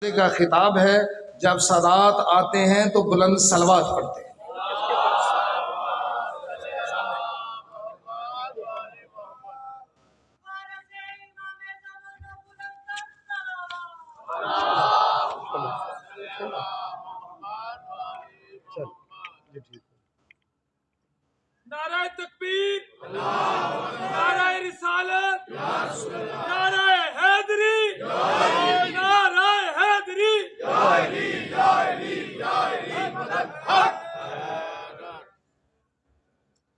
کا خطاب ہے، جب سادات آتے ہیں تو بلند صلوات پڑھتے ہیں۔ نعرہ تکبیر، نعرہ رسالت، نعرہ حیدری، نعرہ حیدری،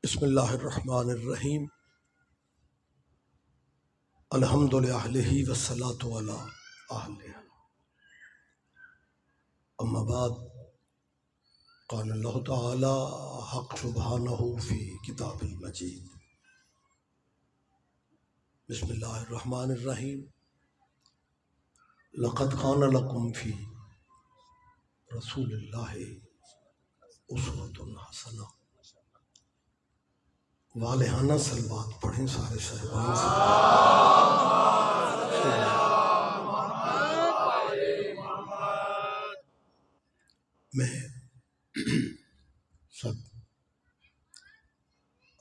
بسم اللہ الرحمن الرحیم۔ الحمد للہ والصلاۃ علی اہلہ، اما بعد، قال اللہ تعالی حق سبحانہ فی کتاب المجید۔ بسم اللہ الرحمن الرحیم۔ لقد کان لکم فی رسول اللہ اسوۃ حسنہ۔ والہانہ صلوات پڑھیں سارے صاحبان سے۔ میں سب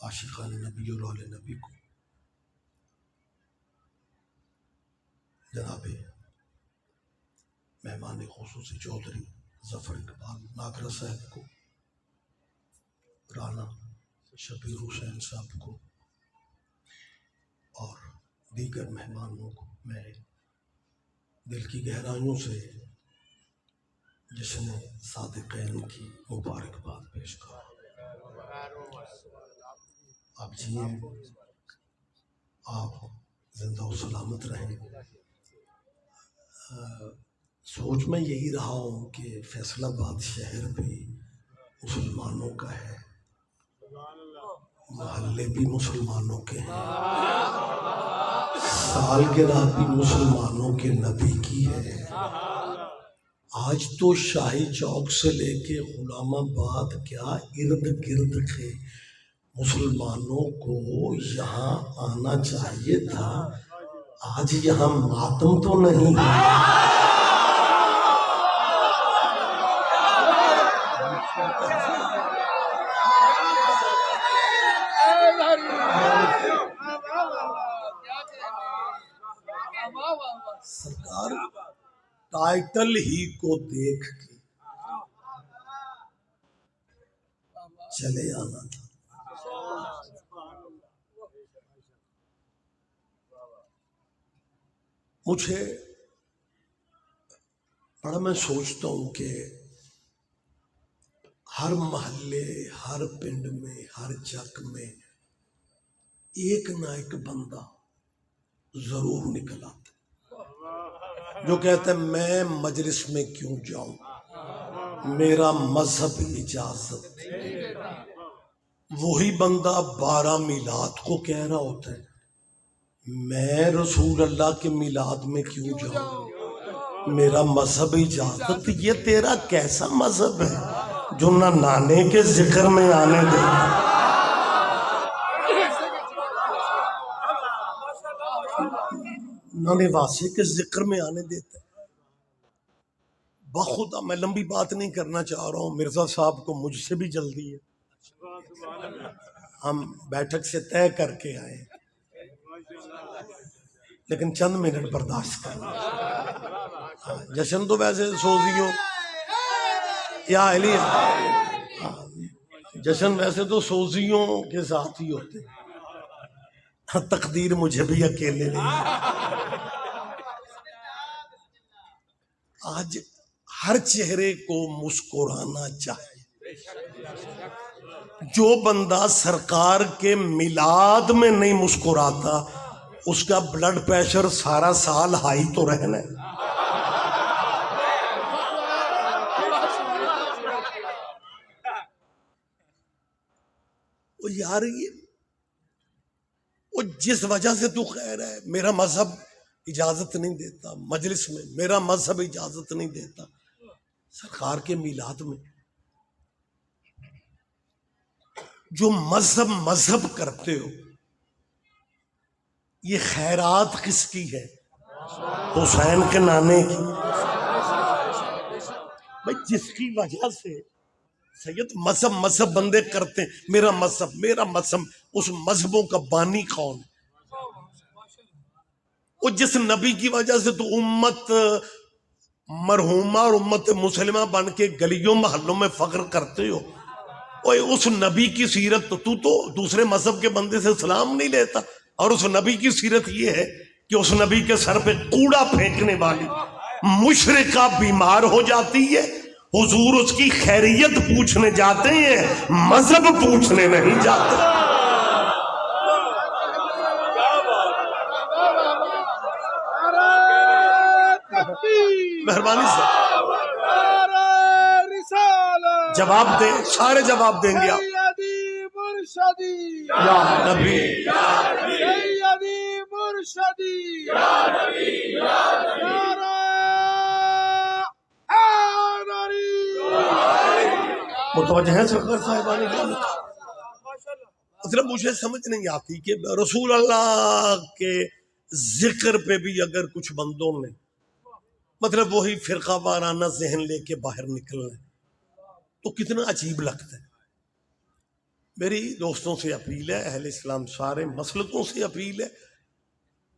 عاشقان نبی اور اہل نبی کو جناب مہمان خصوصی چودھری ظفر اقبال ناگرہ صاحب کو، رانا شبیر حسین صاحب کو اور دیگر مہمانوں کو میں دل کی گہرائیوں سے جشن صادقین کی مبارکباد پیش کروں۔ آپ جئیں، آپ زندہ و سلامت رہیں۔ سوچ میں یہی رہا ہوں کہ فیصل آباد شہر بھی مسلمانوں کا ہے، محلے بھی مسلمانوں کے ہیں، سالگرہ بھی مسلمانوں کے نبی کی ہے۔ آج تو شاہی چوک سے لے کے غلام آباد کیا ارد گرد کے مسلمانوں کو یہاں آنا چاہیے تھا۔ آج یہاں ماتم تو نہیں ہے۔ سرکار ٹائٹل ہی کو دیکھ کے چلے آنا تھا۔ مجھے بڑا میں سوچتا ہوں کہ ہر محلے، ہر پنڈ میں، ہر چک میں ایک نہ ایک بندہ ضرور نکل آتا جو کہتے ہیں میں مجلس میں کیوں جاؤں، میرا مذہب اجازت۔ وہی بندہ 12 میلاد کو کہہ رہا ہوتا ہے میں رسول اللہ کے میلاد میں کیوں جاؤں، میرا مذہب اجازت۔ یہ تیرا کیسا مذہب ہے جو نہ نانے کے ذکر میں آنے دیتا، نہ نواسے کے ذکر میں آنے دیتا ہے؟ بخدا میں لمبی بات نہیں کرنا چاہ رہا ہوں، مرزا صاحب کو مجھ سے بھی جلدی ہے، ہم بیٹھک سے طے کر کے آئے، لیکن چند منٹ برداشت کرنا۔ جشن تو ویسے سوزیوں یا علی، جشن ویسے تو سوزیوں کے ساتھ ہی ہوتے ہیں، تقدیر مجھے بھی اکیلے نہیں۔ آج ہر چہرے کو مسکرانا چاہیے۔ جو بندہ سرکار کے میلاد میں نہیں مسکراتا اس کا بلڈ پریشر سارا سال ہائی تو رہنا ہے۔ وہ یار وہ جس وجہ سے تو خیر ہے، میرا مذہب اجازت نہیں دیتا، مجلس میں میرا مذہب اجازت نہیں دیتا، سرکار کے میلاد میں جو مذہب کرتے ہو، یہ خیرات کس کی ہے؟ حسین کے نانے کی۔ بھائی جس کی وجہ سے سید مذہب بندے کرتے ہیں، میرا مذہب، اس مذہبوں کا بانی کون ہے؟ وہ جس نبی کی وجہ سے تو امت مرحومہ اور امت مسلمہ بن کے گلیوں محلوں میں فخر کرتے ہو، اوے اس نبی کی سیرت تو دوسرے مذہب کے بندے سے سلام نہیں لیتا، اور اس نبی کی سیرت یہ ہے کہ اس نبی کے سر پہ کوڑا پھینکنے والی مشرکہ بیمار ہو جاتی ہے، حضور اس کی خیریت پوچھنے جاتے ہیں، مذہب پوچھنے نہیں جاتے۔ مہربانی سے جواب دیں، سارے جواب دیں گے آپ۔ سیدی مرشدی یا نبی سیدی مرشدی نعرہ حیدری۔ متوجہ ہیں سرکار صاحبانی کا؟ مطلب مجھے سمجھ نہیں آتی کہ رسول اللہ کے ذکر پہ بھی اگر کچھ بندوں نے مطلب وہی فرقہ وارانہ ذہن لے کے باہر نکلنا تو کتنا عجیب لگتا ہے۔ میری دوستوں سے اپیل ہے، اہل اسلام سارے مسلکوں سے اپیل ہے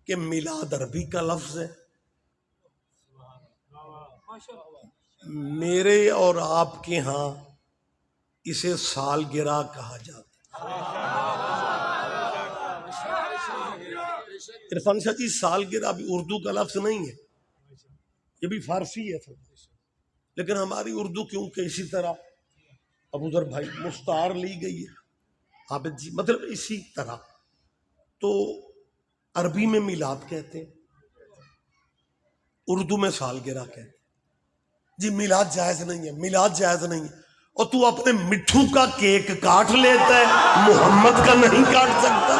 کہ میلاد عربی کا لفظ ہے، میرے اور آپ کے ہاں اسے سالگرہ کہا جاتا ہے۔ عرفان شاہ جی، سالگرہ بھی اردو کا لفظ نہیں ہے، یہ بھی فارسی ہے، لیکن ہماری اردو کیونکہ اسی طرح ابو ذر بھائی مستعار لی گئی ہے، عابد جی مطلب اسی طرح، تو عربی میں میلاد کہتے ہیں، اردو میں سالگرہ کہتے ہیں۔ جی میلاد جائز نہیں ہے، میلاد جائز نہیں ہے، اور تو اپنے مٹھو کا کیک کاٹ لیتا ہے، محمد کا نہیں کاٹ سکتا۔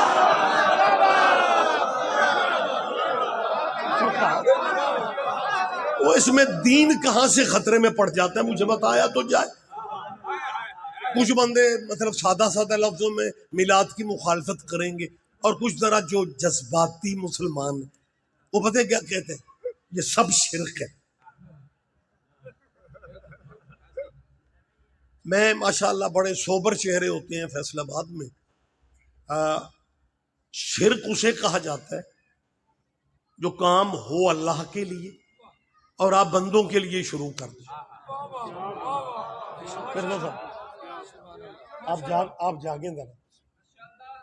وہ اس میں دین کہاں سے خطرے میں پڑ جاتا ہے، مجھے بتایا تو جائے۔ کچھ بندے مطلب سادہ سادہ لفظوں میں میلاد کی مخالفت کریں گے، اور کچھ ذرا جو جذباتی مسلمان ہیں وہ پتہ ہے کیا کہتے ہیں، یہ سب شرک ہے۔ میں ماشاءاللہ بڑے سوبر چہرے ہوتے ہیں فیصل آباد میں، شرک اسے کہا جاتا ہے جو کام ہو اللہ کے لیے اور آپ بندوں کے لیے شروع کر دیں۔ آپ جاگیں ذرا،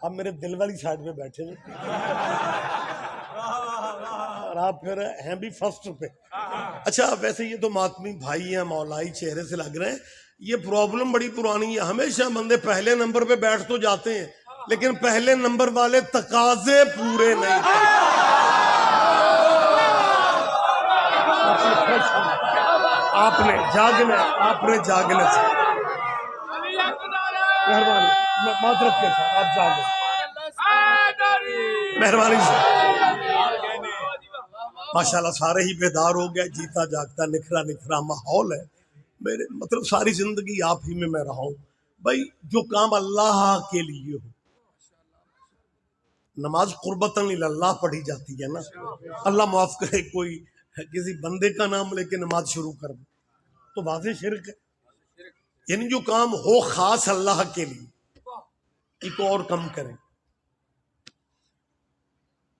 آپ میرے دل والی سائڈ پہ بیٹھے ہیں اور آپ پھر ہیں بھی فرسٹ پہ۔ اچھا ویسے یہ تو ماتمی بھائی ہیں، مولائی چہرے سے لگ رہے ہیں، یہ پرابلم بڑی پرانی ہے، ہمیشہ بندے پہلے نمبر پہ بیٹھ تو جاتے ہیں لیکن پہلے نمبر والے تقاضے پورے نہیں کرتے۔ آپ نے جاگنے سے مہربانی، معذرت کے ساتھ آپ جاگیں، مہربانی سے۔ ماشاءاللہ سارے ہی بیدار ہو گئے، جیتا جاگتا نکھرا ماحول ہے۔ میرے مطلب ساری زندگی آپ ہی میں رہا ہوں بھائی، جو کام اللہ کے لیے ہو، نماز قربتاً اللہ پڑھی جاتی ہے نا، اللہ معاف کرے کوئی کسی بندے کا نام لے کے نماز شروع کر دے تو واضح شرک ہے۔ یعنی جو کام ہو خاص اللہ کے لیے، ایک اور کم کریں،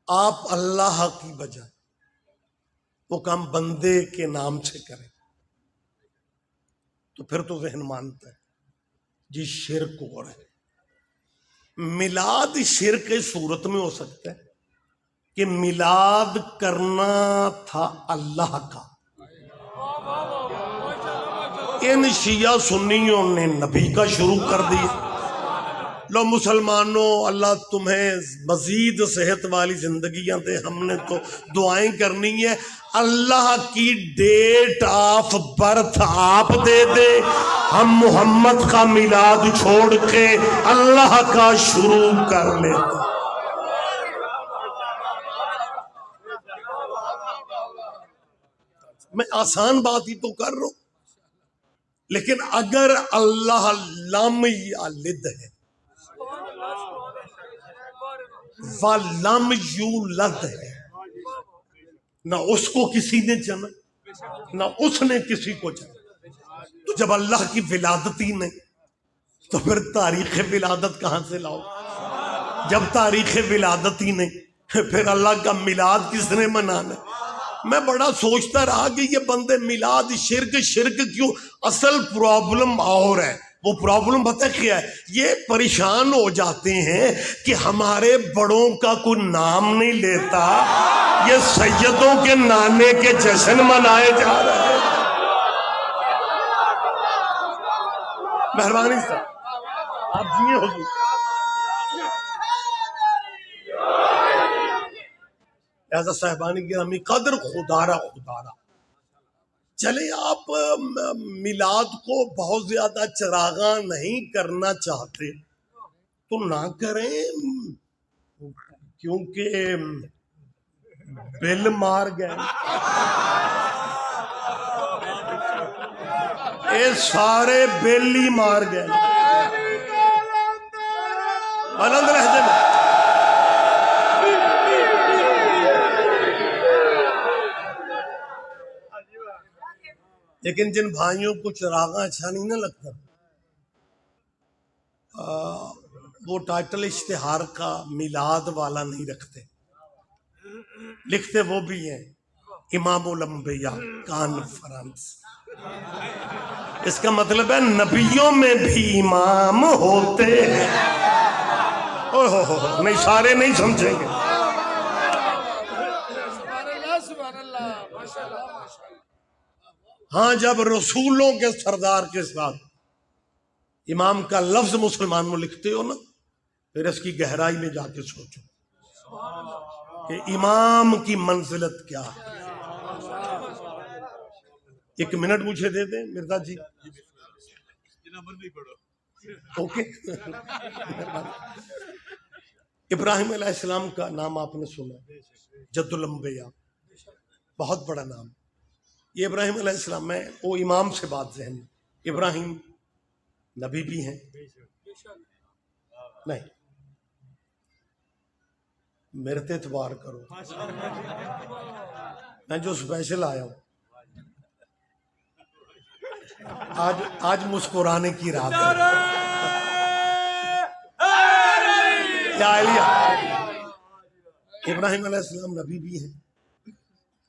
آپ اللہ کی بجائے وہ کام بندے کے نام سے کریں تو پھر تو ذہن مانتا ہے جی شرک ہو رہا ہے۔ میلاد شرک کی صورت میں ہو سکتا ہے کہ میلاد کرنا تھا اللہ کا، ان شیعہ سنیوں نے نبی کا شروع کر دیا۔ لو مسلمانوں، اللہ تمہیں مزید صحت والی زندگیاں دے، ہم نے تو دعائیں کرنی ہے، اللہ کی ڈیٹ آف برتھ آپ دے دے، ہم محمد کا میلاد چھوڑ کے اللہ کا شروع کر لیتے۔ میں آسان بات ہی تو کر رہا ہوں، لیکن اگر اللہ لم یلد ہے وَلَمْ یولد ہے، نہ اس کو کسی نے جنا نہ اس نے کسی کو جنا، جب اللہ کی ولادت ہی نہیں تو پھر تاریخ ولادت کہاں سے لاؤ؟ جب تاریخ ولادت ہی نہیں پھر اللہ کا میلاد کس نے منانا؟ میں بڑا سوچتا رہا کہ یہ بندے میلاد شرک کیوں؟ اصل پرابلم اور ہے. وہ پرابلم پتہ کیا ہے؟ یہ پریشان ہو جاتے ہیں کہ ہمارے بڑوں کا کوئی نام نہیں لیتا، یہ سیدوں کے نانے کے جشن منائے جا رہے ہیں. مہربانی صاحب آپ جیے ہوگی. ایسا صاحبانی گرامی قدر خدا را چلے آپ میلاد کو بہت زیادہ چراغاں نہیں کرنا چاہتے تو نہ کریں، کیونکہ بل مار گئے. اے سارے بل ہی مار گئے. بلند لہجے میں لیکن جن بھائیوں کو چراغاں اچھا نہیں نہ لگتا وہ ٹائٹل اشتہار کا میلاد والا نہیں رکھتے، لکھتے وہ بھی ہیں امام الانبیاء کانفرنس. اس کا مطلب ہے نبیوں میں بھی امام ہوتے ہیں. نہیں سارے نہیں سمجھیں گے. ہاں جب رسولوں کے سردار کے ساتھ امام کا لفظ مسلمان میں لکھتے ہو نا پھر اس کی گہرائی میں جا کے سوچو کہ امام کی منزلت کیا ہے. 1 منٹ مجھے دے دیں مرزا جی. اوکے. ابراہیم علیہ السلام کا نام آپ نے سنا، جد الانبیاء، بہت بڑا نام. یہ ابراہیم علیہ السلام میں وہ امام سے بات ذہن میں، ابراہیم نبی بھی ہیں نہیں؟ میرے تے اعتبار کرو، میں جو اسپیشل آیا ہوں آج مسکرانے کی رات ہے. ابراہیم علیہ السلام نبی بھی ہیں،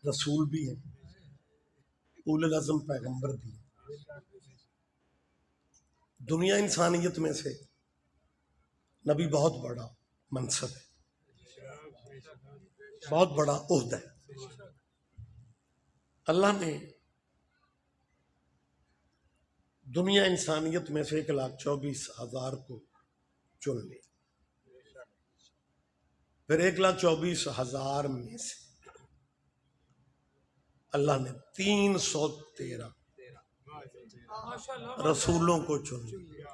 رسول بھی ہیں، اولو العزم پیغمبر بھی ہیں. دنیا انسانیت میں سے نبی بہت بڑا منصب ہے، بہت بڑا عہدہ ہے. اللہ نے دنیا انسانیت میں سے 1,24,000 کو چن لیا. پھر 1,24,000 میں سے اللہ نے 313 رسولوں کو چن لیا.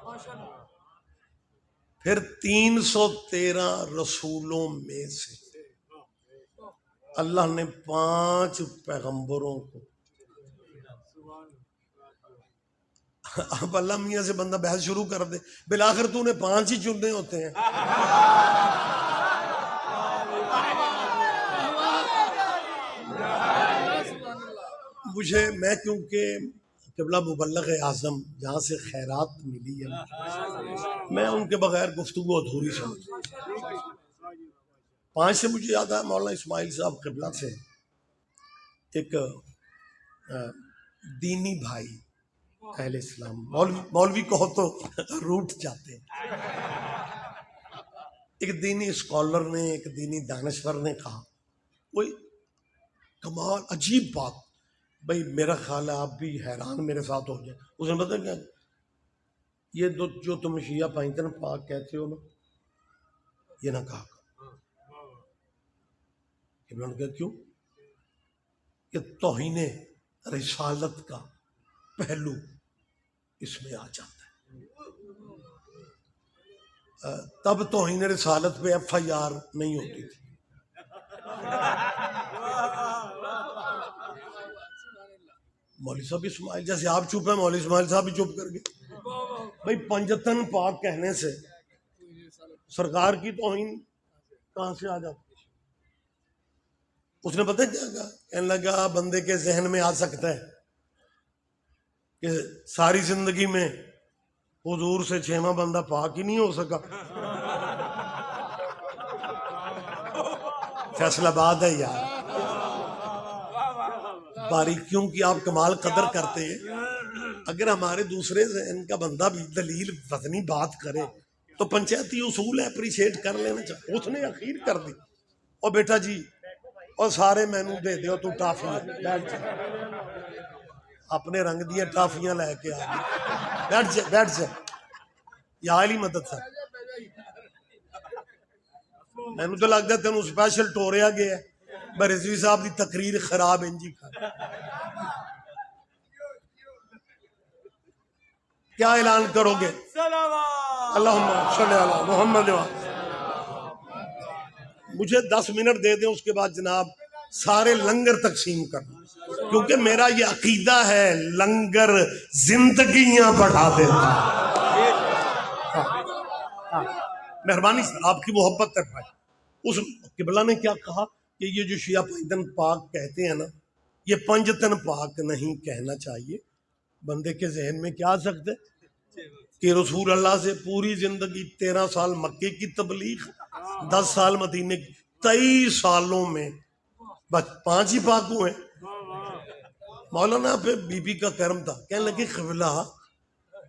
پھر 313 رسولوں میں سے اللہ نے 5 پیغمبروں کو. اب اللہ میاں سے بندہ بحث شروع کر دے، بالآخر تو نے 5 ہی چننے ہوتے ہیں. مجھے میں کیونکہ قبلہ مبلغ اعظم جہاں سے خیرات ملی ہے میں ان کے بغیر گفتگو ادھوری سمجھتا. 5 سے مجھے یاد ہے مولانا اسماعیل صاحب قبلہ سے ایک دینی بھائی اہل اسلام، مولوی کہو تو روٹ جاتے ہیں، ایک دینی اسکالر نے، ایک دینی دانشور نے کہا، کوئی کمال عجیب بات، بھائی میرا خیال ہے آپ بھی حیران میرے ساتھ ہو جائے. اس نے پتا کیا، یہ جو تم شیعہ پائنتن پاک کہتے ہو نا یہ نہ کہا. انہوں نے کہا کیوں؟ کہ توہین رسالت کا پہلو اس میں آ جاتا ہے. تب توہین رسالت پہ FIR نہیں ہوتی تھی. مولوی صاحب اسماعیل جیسے آپ چپ ہیں، مولوی اسماعیل صاحب بھی چپ کر گئے. بھائی پنجتن پاک کہنے سے سرکار کی توہین کہاں سے آ جاتی؟ اس نے پتہ کیا کہا؟ کہنے لگا بندے کے ذہن میں آ سکتا ہے کہ ساری زندگی میں حضور سے 6واں بندہ پاک ہی نہیں ہو سکا. فیصلہ آباد ہے یار. باریکیوں کی آپ کمال قدر کرتے ہیں. اگر ہمارے دوسرے ذہن کا بندہ بھی دلیل وزنی بات کرے تو پنچایتی اصول ہے, اپریشیٹ کر لینا چاہیے. اس نے اخیر کر دی, اور بیٹا جی اور سارے مینو دے دیو تو ٹافیاں, اپنے رنگ دیا ٹافیاں لے کے آ گئے. بیٹھ جا یا علی مدد سر. مینو تو لگتا ہے تینوں اسپیشل ٹوریا گیا ہے, رضوی صاحب کی تقریر خراب انجی کر. کیا اعلان کرو گے؟ اللہم صلی علی محمد. مجھے 10 منٹ دے دیں, اس کے بعد جناب سارے لنگر تقسیم کرنا, کیونکہ میرا یہ عقیدہ ہے لنگر زندگیاں بڑھا دیتا. مہربانی سر, آپ کی محبت ہے بھائی. اس قبلہ نے کیا کہا کہ یہ جو شیعہ پنجتن پاک کہتے ہیں نا, یہ پنجتن پاک نہیں کہنا چاہیے. بندے کے ذہن میں کیا آ سکتا ہے کہ رسول اللہ سے پوری زندگی 13 سال مکے کی تبلیغ, 10 سال مدینے کی, 23 سالوں میں بس 5 ہی پاک ہوئے. مولانا پہ بی بی کا کرم تھا, کہنے لگے قبلہ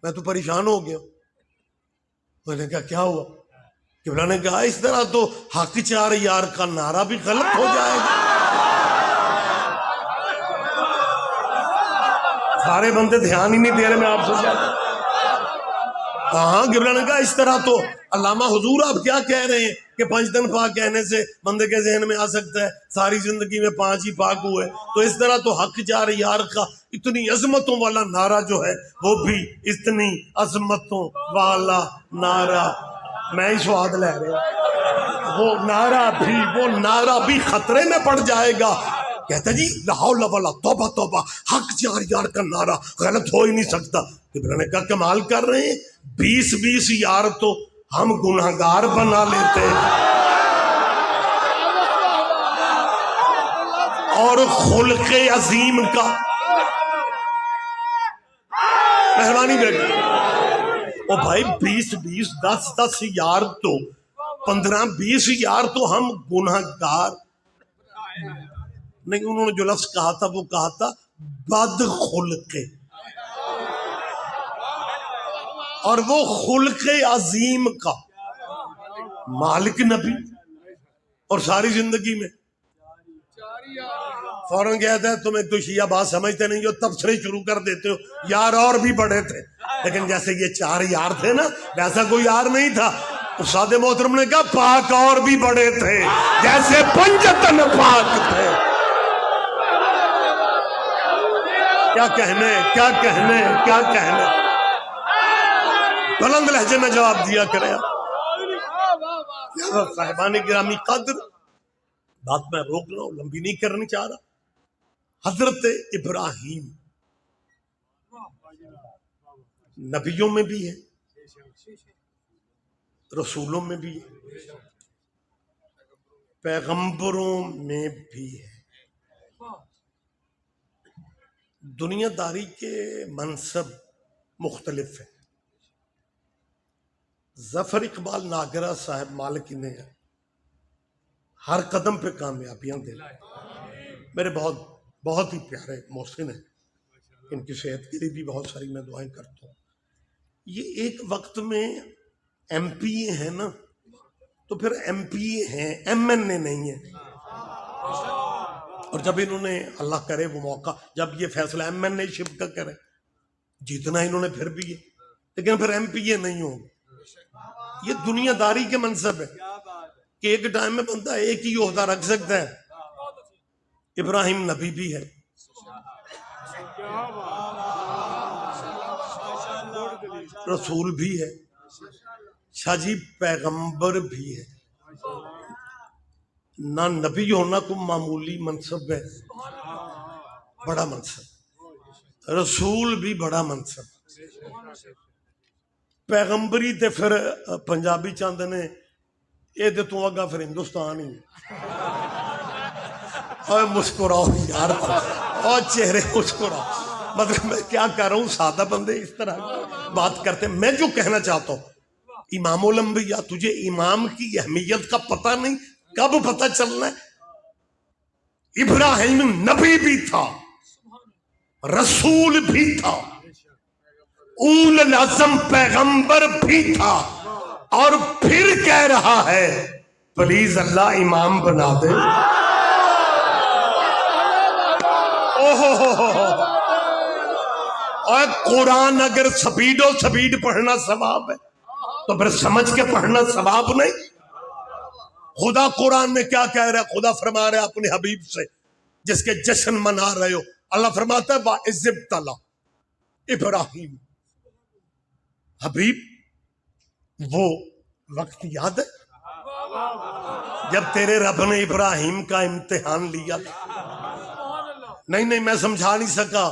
میں تو پریشان ہو گیا. میں نے کہا کیا ہوا؟ قبلہ نے کہا اس طرح تو حق 4 یار کا نعرہ بھی غلط ہو جائے گا. سارے بندے دھیان ہی نہیں دے رہے, میں آپ سے ہاں. قبلہ نے کہا اس طرح تو علامہ حضور آپ کیا کہہ رہے ہیں کہ پنجتن پاک کہنے سے بندے کے ذہن میں آ سکتا ہے ساری زندگی میں 5 ہی پاک ہوئے, تو اس طرح تو حق 4 یار کا اتنی عظمتوں والا نعرہ جو ہے وہ بھی اتنی عظمتوں والا نعرہ میں ہی سواد لے رہا, وہ نعرہ بھی خطرے میں پڑ جائے گا. کہتا جی لا حول ولا توبہ توبہ, حق 4 یار کا نعرہ غلط ہو ہی نہیں سکتا. قبلہ نے کہا کمال کر رہے ہیں, 20 یار تو ہم گناہگار بنا لیتے ہیں. اور خلق عظیم کا مہربانی بیٹی او بھائی 20 10 یار تو 15-20 یار تو ہم گناہگار نہیں. انہوں نے جو لفظ کہا تھا وہ کہا تھا بد خلق, اور وہ خلق عظیم کا مالک نبی, اور ساری زندگی میں فوراً کہتا ہے تم ایک تو شیعہ بات سمجھتے نہیں ہو, تبصرے شروع کر دیتے ہو. یار اور بھی بڑے تھے, لیکن جیسے یہ 4 یار تھے نا ویسا کوئی یار نہیں تھا. استاد محترم نے کہا پاک اور بھی بڑے تھے جیسے پنجتن پاک تھے. کیا کہنے بلند لہجے میں جواب دیا کرے. صاحبان گرامی قدر, بات میں روک رہا ہوں, لمبی نہیں کرنی چاہ رہا. حضرت ابراہیم نبیوں میں بھی ہے, رسولوں میں بھی ہے, پیغمبروں میں بھی ہے. دنیا داری کے منصب مختلف ہیں. ظفر اقبال ناگرہ صاحب مالکی نے ہر قدم پہ کامیابیاں دے. میرے بہت ہی پیارے محسن ہیں, ان کی صحت کے لیے بھی بہت ساری میں دعائیں کرتا ہوں. یہ ایک وقت میں ایم پی ہیں نا, تو پھر ایم پی ہیں, ایم این اے نہیں ہیں. اور جب انہوں نے اللہ کرے وہ موقع, جب یہ فیصلہ ایم این اے شپ کا کرے, جیتنا انہوں نے پھر بھی ہے, لیکن پھر ایم پی اے نہیں ہوگا. یہ دنیا داری کے منصب ہے کہ ایک ٹائم میں بندہ ایک ہی عہدہ رکھ سکتا ہے. ابراہیم نبی بھی ہے, رسول بھی ہے, شاہ جی پیغمبر بھی ہے. نہ نبی ہونا کوئی معمولی منصب ہے, بڑا منصب. رسول بھی بڑا منصب. پیغمبری تے پھر پنجابی چاہتے نے یہ تے تو اگا پھر ہندوستان ہی. اور مسکراؤ یار, اور چہرے مسکراؤ. مطلب میں کیا کر رہا ہوں، سادہ بندے اس طرح بات کرتے ہیں. میں جو کہنا چاہتا ہوں، امام الانبیاء، تجھے امام کی اہمیت کا پتہ نہیں، کب پتہ چلنا ہے؟ ابراہیم نبی بھی تھا، رسول بھی تھا، اول العزم پیغمبر بھی تھا، اور پھر کہہ رہا ہے پلیز اللہ امام بنا دے. اور قرآن اگر سپیڈ پڑھنا ثواب ہے تو پھر سمجھ کے پڑھنا ثواب نہیں. خدا قرآن میں کیا کہہ رہا ہے؟ خدا فرما رہا ہے اپنے حبیب سے جس کے جشن منا رہے ہو. اللہ فرماتا ہے وَإِذِ ابْتَلَىٰ ابراہیم. حبیب وہ وقت یاد ہے جب تیرے رب نے ابراہیم کا امتحان لیا تھا؟ نہیں میں سمجھا نہیں سکا.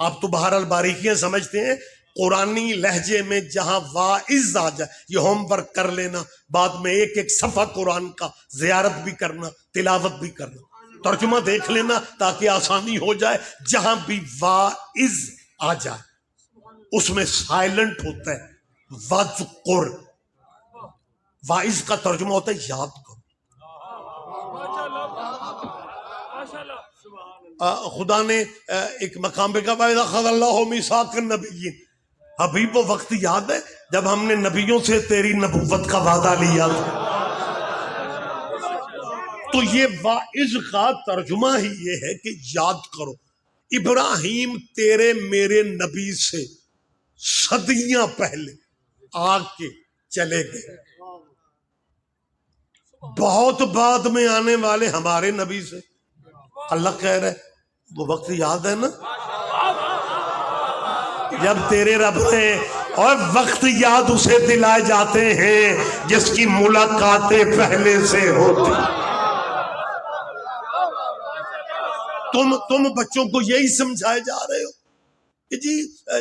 آپ تو بہرحال باریکیاں سمجھتے ہیں. قرآنی لہجے میں جہاں واعظ آ جائے یہ ہوم ورک کر لینا، بعد میں ایک صفحہ قرآن کا زیارت بھی کرنا، تلاوت بھی کرنا، ترجمہ دیکھ لینا تاکہ آسانی ہو جائے. جہاں بھی واعظ آ جائے اس میں سائلنٹ ہوتا ہے وَذْكُرْ. واعظ کا ترجمہ ہوتا ہے یاد کرو. خدا نے ایک مقام پہ کہا وَإِذْ أَخَذَ اللَّهُ مِيثَاقَ النَّبِيِّينَ. حبیب وہ وقت یاد ہے جب ہم نے نبیوں سے تیری نبوت کا وعدہ لیا تھا. تو یہ واعظ کا ترجمہ ہی یہ ہے کہ یاد کرو. ابراہیم تیرے میرے نبی سے صدیاں پہلے آ کے چلے گئے. بہت بعد میں آنے والے ہمارے نبی سے اللہ کہہ رہے وہ وقت یاد ہے نا جب تیرے رب نے، اور وقت یاد اسے دلائے جاتے ہیں جس کی ملاقاتیں پہلے سے ہوتی. تم بچوں کو یہی سمجھائے جا رہے ہو کہ جی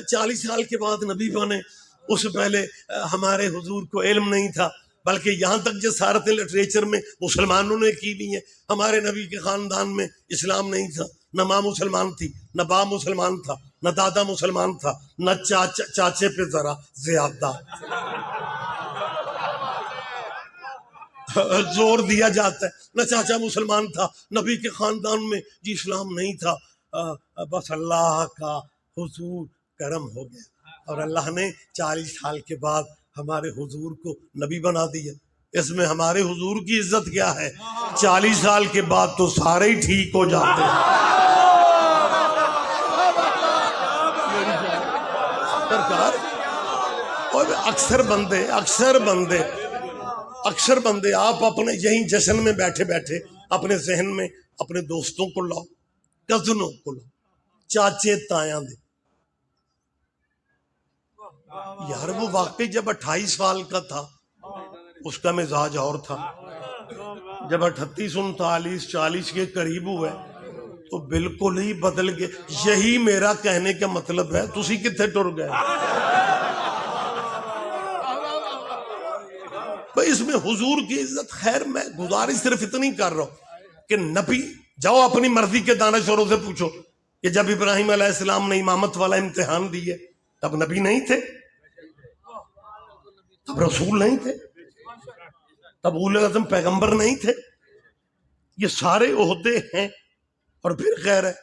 40 سال کے بعد نبی بنے، اس سے پہلے ہمارے حضور کو علم نہیں تھا، بلکہ یہاں تک جسارت لٹریچر میں مسلمانوں نے کی بھی ہے. ہمارے نبی کے خاندان میں اسلام نہیں تھا، نہ ماں مسلمان تھی، نہ باپ مسلمان تھا، نہ دادا مسلمان تھا، نہ چاچے پہ ذرا زیادہ زور دیا جاتا ہے، نہ چاچا مسلمان تھا. نبی کے خاندان میں جی اسلام نہیں تھا. بس اللہ کا حضور کرم ہو گیا اور اللہ نے 40 سال کے بعد ہمارے حضور کو نبی بنا دیا. اس میں ہمارے حضور کی عزت کیا ہے؟ 40 سال کے بعد تو سارے ہی ٹھیک ہو جاتے ہیں. اور اکثر بندے آپ اپنے یہیں جشن میں بیٹھے بیٹھے اپنے ذہن میں اپنے دوستوں کو لاؤ، کزنوں کو لاؤ، چاچے تایاں دے. یار وہ واقعی جب 28 سال کا تھا اس کا مزاج اور تھا، جب 38 39 40 کے قریب ہوئے تو بالکل ہی بدل گئے. یہی میرا کہنے کا مطلب ہے. تسی کتنے ٹر گئے بھائی؟ اس میں حضور کی عزت. خیر میں گزارش صرف اتنی کر رہا ہوں کہ نبی، جاؤ اپنی مرضی کے دانشوروں سے پوچھو کہ جب ابراہیم علیہ السلام نے امامت والا امتحان دیے تب نبی نہیں تھے، تب رسول نہیں تھے، تب اول العزم پیغمبر نہیں تھے. یہ سارے عہدے ہیں اور پھر خیر ہے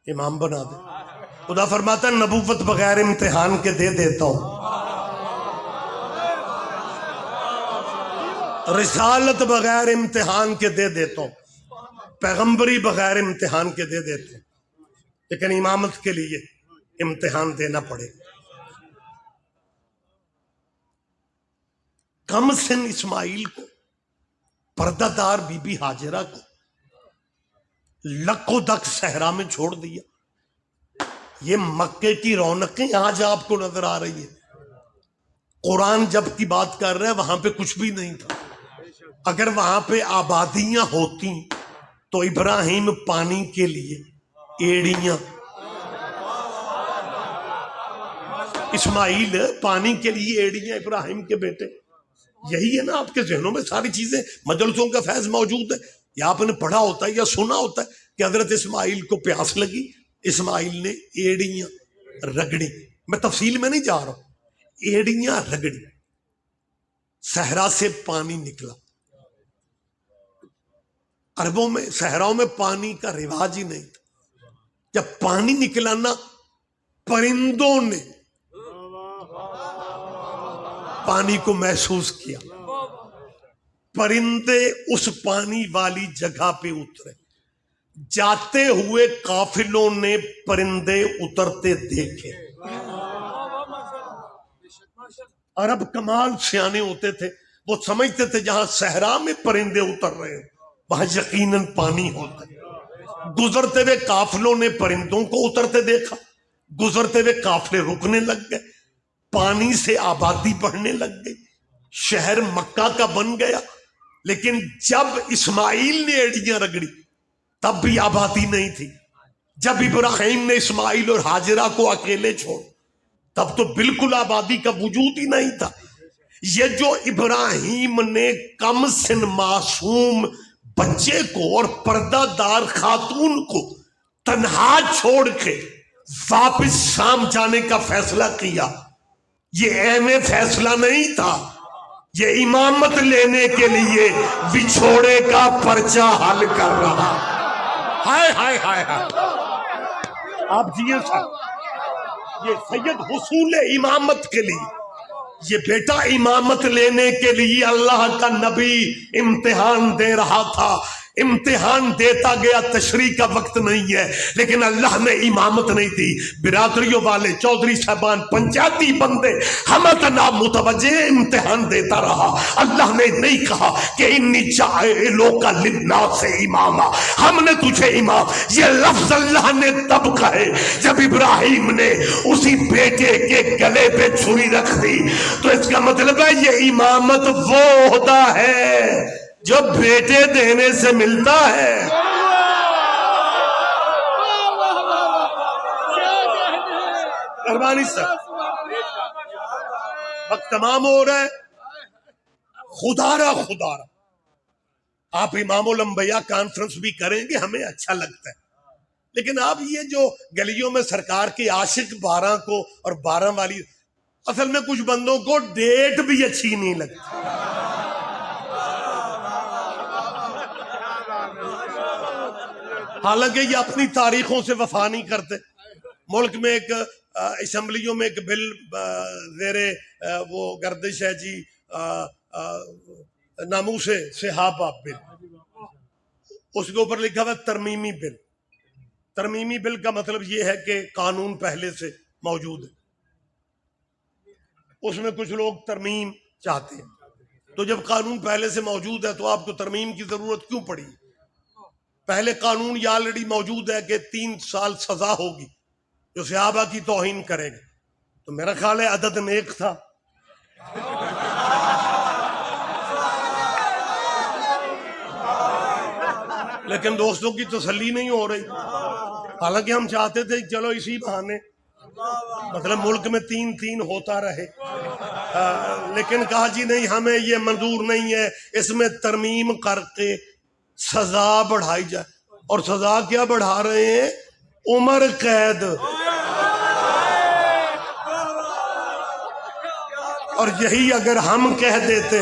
امام بنا دے. خدا فرماتا ہے نبوت بغیر امتحان کے دے دیتا ہوں، رسالت بغیر امتحان کے دے دیتا ہوں، پیغمبری بغیر امتحان کے دے دیتا ہوں، لیکن امامت کے لیے امتحان دینا پڑے. کم سن اسماعیل کو، پردہ دار بی بی ہاجرہ کو لکو دک صحرا میں چھوڑ دیا. یہ مکے کی رونقیں آج آپ کو نظر آ رہی ہے. قرآن جب کی بات کر رہے ہیں وہاں پہ کچھ بھی نہیں تھا. اگر وہاں پہ آبادیاں ہوتی تو ابراہیم پانی کے لیے ایڑیاں، اسماعیل پانی کے لیے ایڑیاں، ابراہیم کے بیٹے. یہی ہے نا آپ کے ذہنوں میں ساری چیزیں، مجلسوں کا فیض موجود ہے. یا آپ نے پڑھا ہوتا ہے یا سنا ہوتا ہے کہ حضرت اسماعیل کو پیاس لگی اسماعیل نے ایڑیاں رگڑی، میں تفصیل میں نہیں جا رہا ہوں، ایڑیاں رگڑی، صحرا سے پانی نکلا۔ عربوں میں صحراؤں میں پانی کا رواج ہی نہیں تھا، جب پانی نکلا نا پرندوں نے پانی کو محسوس کیا، پرندے اس پانی والی جگہ پہ اترے، جاتے ہوئے قافلوں نے پرندے اترتے دیکھے۔ عرب کمال سیانے ہوتے تھے، وہ سمجھتے تھے جہاں صحرا میں پرندے اتر رہے ہیں وہاں یقیناً پانی ہوتا ہے۔ گزرتے ہوئے قافلوں نے پرندوں کو اترتے دیکھا، گزرتے ہوئے قافلے رکنے لگ گئے، پانی سے آبادی بڑھنے لگ گئی، شہر مکہ کا بن گیا۔ لیکن جب اسماعیل نے ایڑیاں رگڑی تب بھی آبادی نہیں تھی۔ جب ابراہیم نے اسماعیل اور ہاجرہ کو اکیلے چھوڑ تب تو بالکل آبادی کا وجود ہی نہیں تھا۔ یہ جو ابراہیم نے کم سن معصوم بچے کو اور پردہ دار خاتون کو تنہا چھوڑ کے واپس شام جانے کا فیصلہ کیا، یہ ایویں فیصلہ نہیں تھا، یہ امامت لینے کے لیے بچھوڑے کا پرچہ حل کر رہا۔ ہائے ہائے ہائے ہائے، آپ جیے صاحب، یہ سید حصول امامت کے لیے، یہ بیٹا امامت لینے کے لیے اللہ کا نبی امتحان دے رہا تھا، امتحان دیتا گیا، تشریح کا وقت نہیں ہے، لیکن اللہ نے امامت نہیں دی۔ برادریوں والے، چودھری صاحبان، پنچایتی بندے ہمتنا متوجہ امتحان دیتا رہا۔ اللہ نے نہیں کہا کہ انی جاعلوک للناس اماما، ہم نے تجھے امام، یہ لفظ اللہ نے تب کہے جب ابراہیم نے اسی بیٹے کے گلے پہ چھری رکھ دی۔ تو اس کا مطلب ہے یہ امامت وہ عہدہ ہے جو بیٹے دینے سے ملتا ہے۔ مہربانی سر، وقت تمام ہو رہا ہے۔ خدا را آپ امام الانبیاء کانفرنس بھی کریں گے، ہمیں اچھا لگتا ہے، لیکن آپ یہ جو گلیوں میں سرکار کے عاشق 12 کو اور 12 والی، اصل میں کچھ بندوں کو ڈیٹ بھی اچھی نہیں لگتی۔ حالانکہ یہ اپنی تاریخوں سے وفا نہیں کرتے۔ ملک میں ایک اسمبلیوں میں ایک بل زیر وہ گردش ہے جی، ناموس صحابہ بل، اس کے اوپر لکھا ہوا ترمیمی بل۔ ترمیمی بل کا مطلب یہ ہے کہ قانون پہلے سے موجود ہے، اس میں کچھ لوگ ترمیم چاہتے ہیں، تو جب قانون پہلے سے موجود ہے تو آپ کو ترمیم کی ضرورت کیوں پڑی؟ پہلے قانون یہ آلریڈی موجود ہے کہ 3 سال سزا ہوگی جو صحابہ کی توہین کرے گا، تو میرا خیال ہے عدد نیک تھا۔ لیکن دوستوں کی تسلی نہیں ہو رہی، حالانکہ ہم چاہتے تھے چلو اسی بہانے مطلب ملک میں 3 ہوتا رہے، لیکن کہا جی نہیں، ہمیں یہ منظور نہیں ہے، اس میں ترمیم کر کے سزا بڑھائی جائے۔ اور سزا کیا بڑھا رہے ہیں؟ عمر قید۔ اور یہی اگر ہم کہہ دیتے،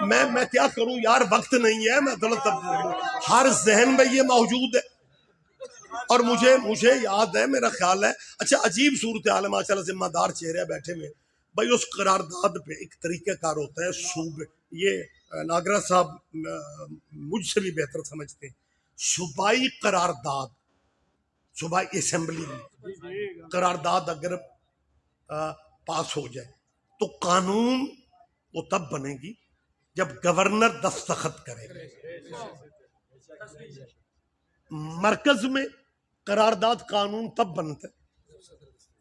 میں کیا کروں یار، وقت نہیں ہے، میں غلط ہر ذہن میں یہ موجود ہے۔ اور مجھے یاد ہے، میرا خیال ہے، اچھا عجیب صورتحال ہے، ماشاءاللہ ذمہ دار چہرے بیٹھے ہوئے بھائی، اس قرارداد پہ ایک طریقہ کار ہوتا ہے صوبے، یہ ناگرہ صاحب مجھ سے بھی بہتر سمجھتے ہیں، صوبائی قرارداد، صوبائی اسمبلی میں قرارداد اگر پاس ہو جائے تو قانون وہ تب بنے گی جب گورنر دستخط کرے گا۔ مرکز میں قرارداد قانون تب بنتا ہے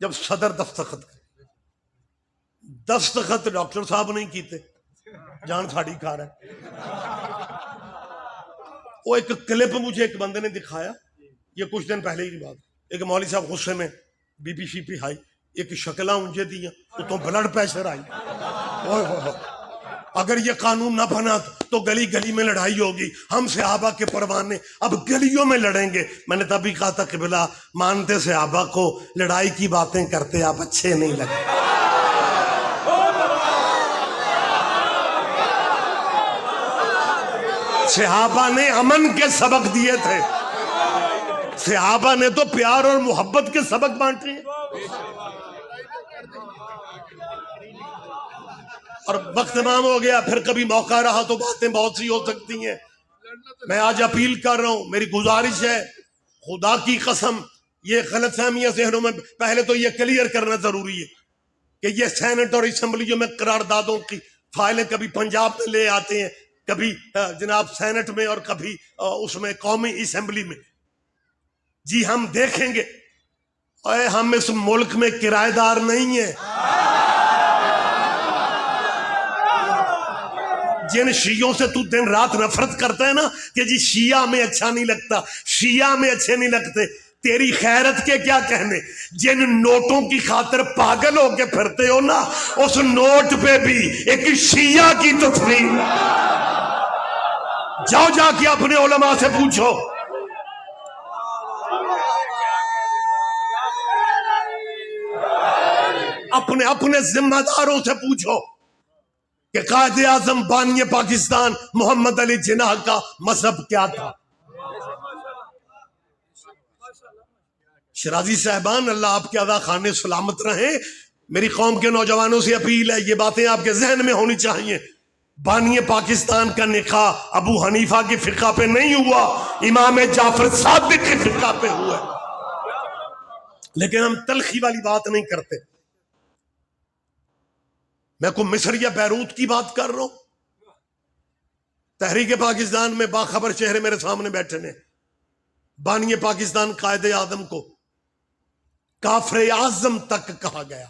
جب صدر دستخط کرے۔ دستخط ڈاکٹر صاحب نہیں کیتے، جان ساڑی کھا رہا ہے۔ وہ ایک کلپ مجھے ایک بندے نے دکھایا، یہ کچھ دن پہلے کی بات، ایک مولوی صاحب غصے میں بی پی شی پی ہائی، ایک شکلہ انجے دیا تو بلڈ پریشر آئی، اگر یہ قانون نہ بنا تو گلی گلی میں لڑائی ہوگی، ہم صحابہ کے پروانے اب گلیوں میں لڑیں گے۔ میں نے تبھی کہا تھا قبلہ مانتے صحابہ کو، لڑائی کی باتیں کرتے آپ اچھے نہیں لگتے۔ صحابہ نے امن کے سبق دیے تھے، صحابہ نے تو پیار اور محبت کے سبق بانٹے ہیں۔ اور وقت تمام ہو گیا، پھر کبھی موقع رہا تو باتیں بہت سی ہو سکتی ہیں۔ میں آج اپیل کر رہا ہوں، میری گزارش ہے، خدا کی قسم یہ غلط فہمیاں ذہنوں میں، پہلے تو یہ کلیئر کرنا ضروری ہے کہ یہ سینٹ اور اسمبلیوں میں قراردادوں کی فائلیں کبھی پنجاب میں لے آتے ہیں، کبھی جناب سینٹ میں، اور کبھی اس میں قومی اسمبلی میں۔ جی ہم دیکھیں گے، اے ہم اس ملک میں کرایہ دار نہیں ہیں۔ جن شیعوں سے تو دن رات نفرت کرتا ہے نا کہ جی شیعہ میں اچھا نہیں لگتا، شیعہ میں اچھے نہیں لگتے، تیری خیرت کے کیا کہنے؟ جن نوٹوں کی خاطر پاگل ہو کے پھرتے ہو نا، اس نوٹ پہ بھی ایک شیعہ کی تصویر۔ جاؤ جا کے اپنے علماء سے پوچھو، اپنے ذمہ داروں سے پوچھو کہ قائد اعظم بانی پاکستان محمد علی جناح کا مذہب کیا تھا۔ شرازی صاحبان، اللہ آپ کے ادا خانے سلامت رہیں۔ میری قوم کے نوجوانوں سے اپیل ہے، یہ باتیں آپ کے ذہن میں ہونی چاہیے۔ بانی پاکستان کا نکاح ابو حنیفہ کی فقہ پہ نہیں ہوا، امام جعفر صادق کی فقہ پہ ہوا۔ لیکن ہم تلخی والی بات نہیں کرتے۔ میں کوئی مصر یا بیروت کی بات کر رہا ہوں؟ تحریک پاکستان میں باخبر چہرے میرے سامنے بیٹھے نے۔ بانی پاکستان قائد اعظم کو کافر اعظم تک کہا گیا۔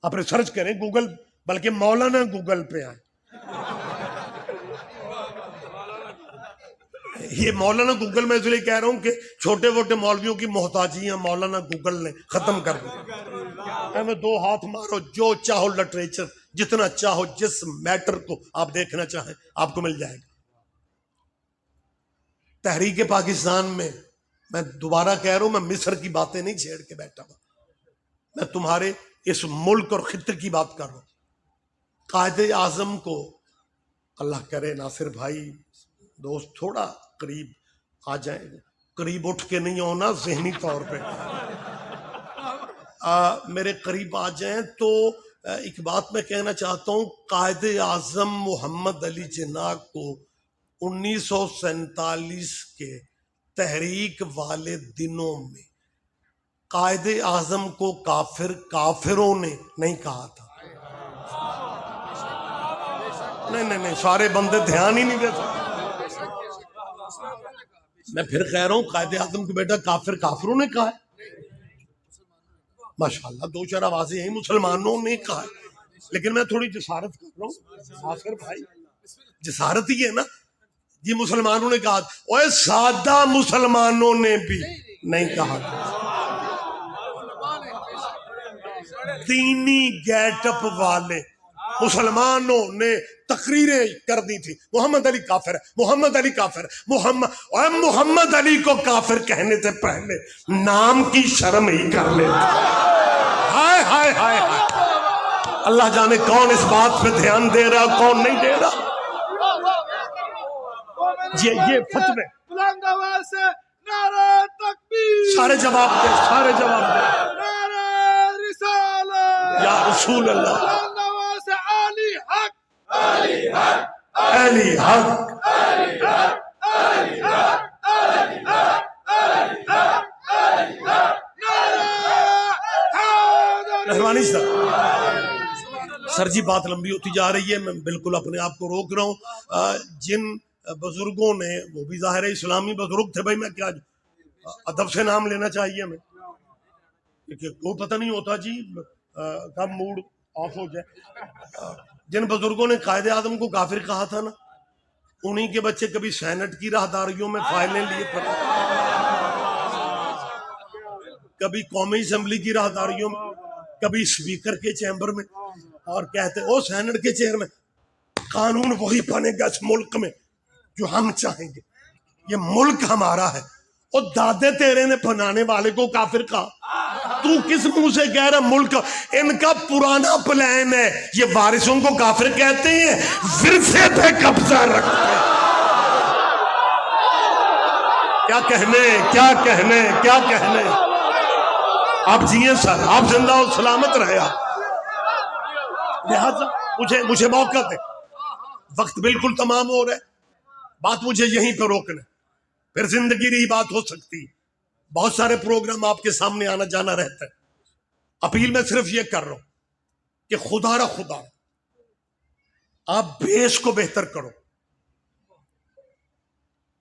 آپ ریسرچ کریں گوگل، بلکہ مولانا گوگل پہ آئے۔ یہ مولانا گوگل میں اس لیے کہہ رہا ہوں کہ چھوٹے موٹے مولویوں کی محتاجیاں مولانا گوگل نے ختم کر دی۔ ہمیں دو ہاتھ مارو، جو چاہو لٹریچر، جتنا چاہو جس میٹر کو آپ دیکھنا چاہیں آپ کو مل جائے گا۔ تحریک پاکستان میں دوبارہ کہہ رہا ہوں، میں مصر کی باتیں نہیں چھیڑ کے بیٹھا ہوں، میں تمہارے اس ملک اور خطے کی بات کر رہا ہوں۔ قائد اعظم کو اللہ کرے ناصر بھائی دوست تھوڑا قریب آ جائیں، قریب اٹھ کے نہیں ہونا، ذہنی طور پہ میرے قریب آ جائیں تو ایک بات میں کہنا چاہتا ہوں۔ قائد اعظم محمد علی جناح کو 1947 کے تحریک والے دنوں میں قائد اعظم کو کافروں نے نہیں کہا تھا۔ نہیں سارے بندے دھیان ہی نہیں دیتے۔ میں پھر کہہ رہا ہوں، قائد اعظم کو بیٹا کافروں نے کہا ہے؟ ماشاءاللہ دو چار آوازیں ہیں، مسلمانوں نے کہا ہے۔ لیکن میں تھوڑی جسارت کر رہا ہوں آخر بھائی، جسارت ہی ہے نا جی، مسلمانوں نے کہا، اوے سادہ مسلمانوں نے بھی نہیں کہا تھا۔ دینی گیٹ اپ والے مسلمانوں نے تقریریں کر دی تھی، محمد علی کافر ہے، محمد علی کافر ہے، محمد علی کو کافر کہنے سے پہلے نام کی شرم ہی کر لیتے۔ ہائے ہائے ہائے ہائے، اللہ جانے کون اس بات پہ دھیان دے رہا کون نہیں دے رہا۔ یہ فتوے بلند آواز سے نعرہ تکبیر، سارے جواب دے، سارے جواب دے، نعرہ رسالت، یا رسول اللہ، بلند آواز سے علی حق، علی حق، علی حق، علی حق، علی حق، علی حق، علی حق، علی حق، نعرہ حیدری۔ مہربانی سر جی، بات لمبی ہوتی جا رہی ہے، میں بالکل اپنے آپ کو روک رہا ہوں۔ جن بزرگوں نے، وہ بھی ظاہر اسلامی بزرگ تھے، بھائی میں کیا ادب سے نام لینا چاہیے ہمیں، کیونکہ کوئی پتہ نہیں ہوتا جی کب موڈ آف ہو جائے۔ جن بزرگوں نے قائد اعظم کو کافر کہا تھا نا، انہی کے بچے کبھی سینٹ کی راہداریوں میں فائلیں لیے پڑے، کبھی قومی اسمبلی کی راہداریوں میں، کبھی اسپیکر کے چیمبر میں اور کہتے او سینٹ کے چیئر میں قانون وہی بنے گا اس ملک میں جو ہم چاہیں گے، یہ ملک ہمارا ہے۔ اور دادے تیرے نے بنانے والے کو کافر کہا، تو کس منہ سے کہہ رہا ملک؟ ان کا پرانا پلان ہے، یہ وارثوں کو کافر کہتے ہیں، ورثے پہ قبضہ رکھتے ہیں۔ کیا کہنے آپ جیئے سر، آپ زندہ و سلامت رہے۔ لہذا مجھے موقع دے، وقت بالکل تمام ہو رہا ہے، بات مجھے یہیں پہ روکنا، پھر زندگی رہی بات ہو سکتی ہے، بہت سارے پروگرام آپ کے سامنے آنا جانا رہتا ہے۔ اپیل میں صرف یہ کر رہا ہوں کہ خدا را خدا آپ بیس کو بہتر کرو۔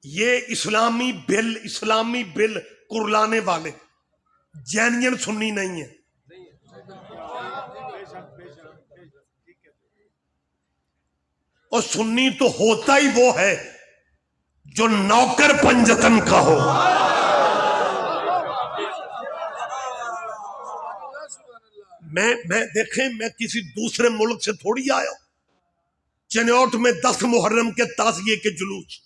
یہ اسلامی بل کرلانے والے جینین سنی نہیں ہیں، اور سنی تو ہوتا ہی وہ ہے جو نوکر پنجتن کا ہو۔ دیکھیں میں کسی دوسرے ملک سے تھوڑی آیا ہوں۔ چنوٹ میں 10 محرم کے تعزیے کے جلوس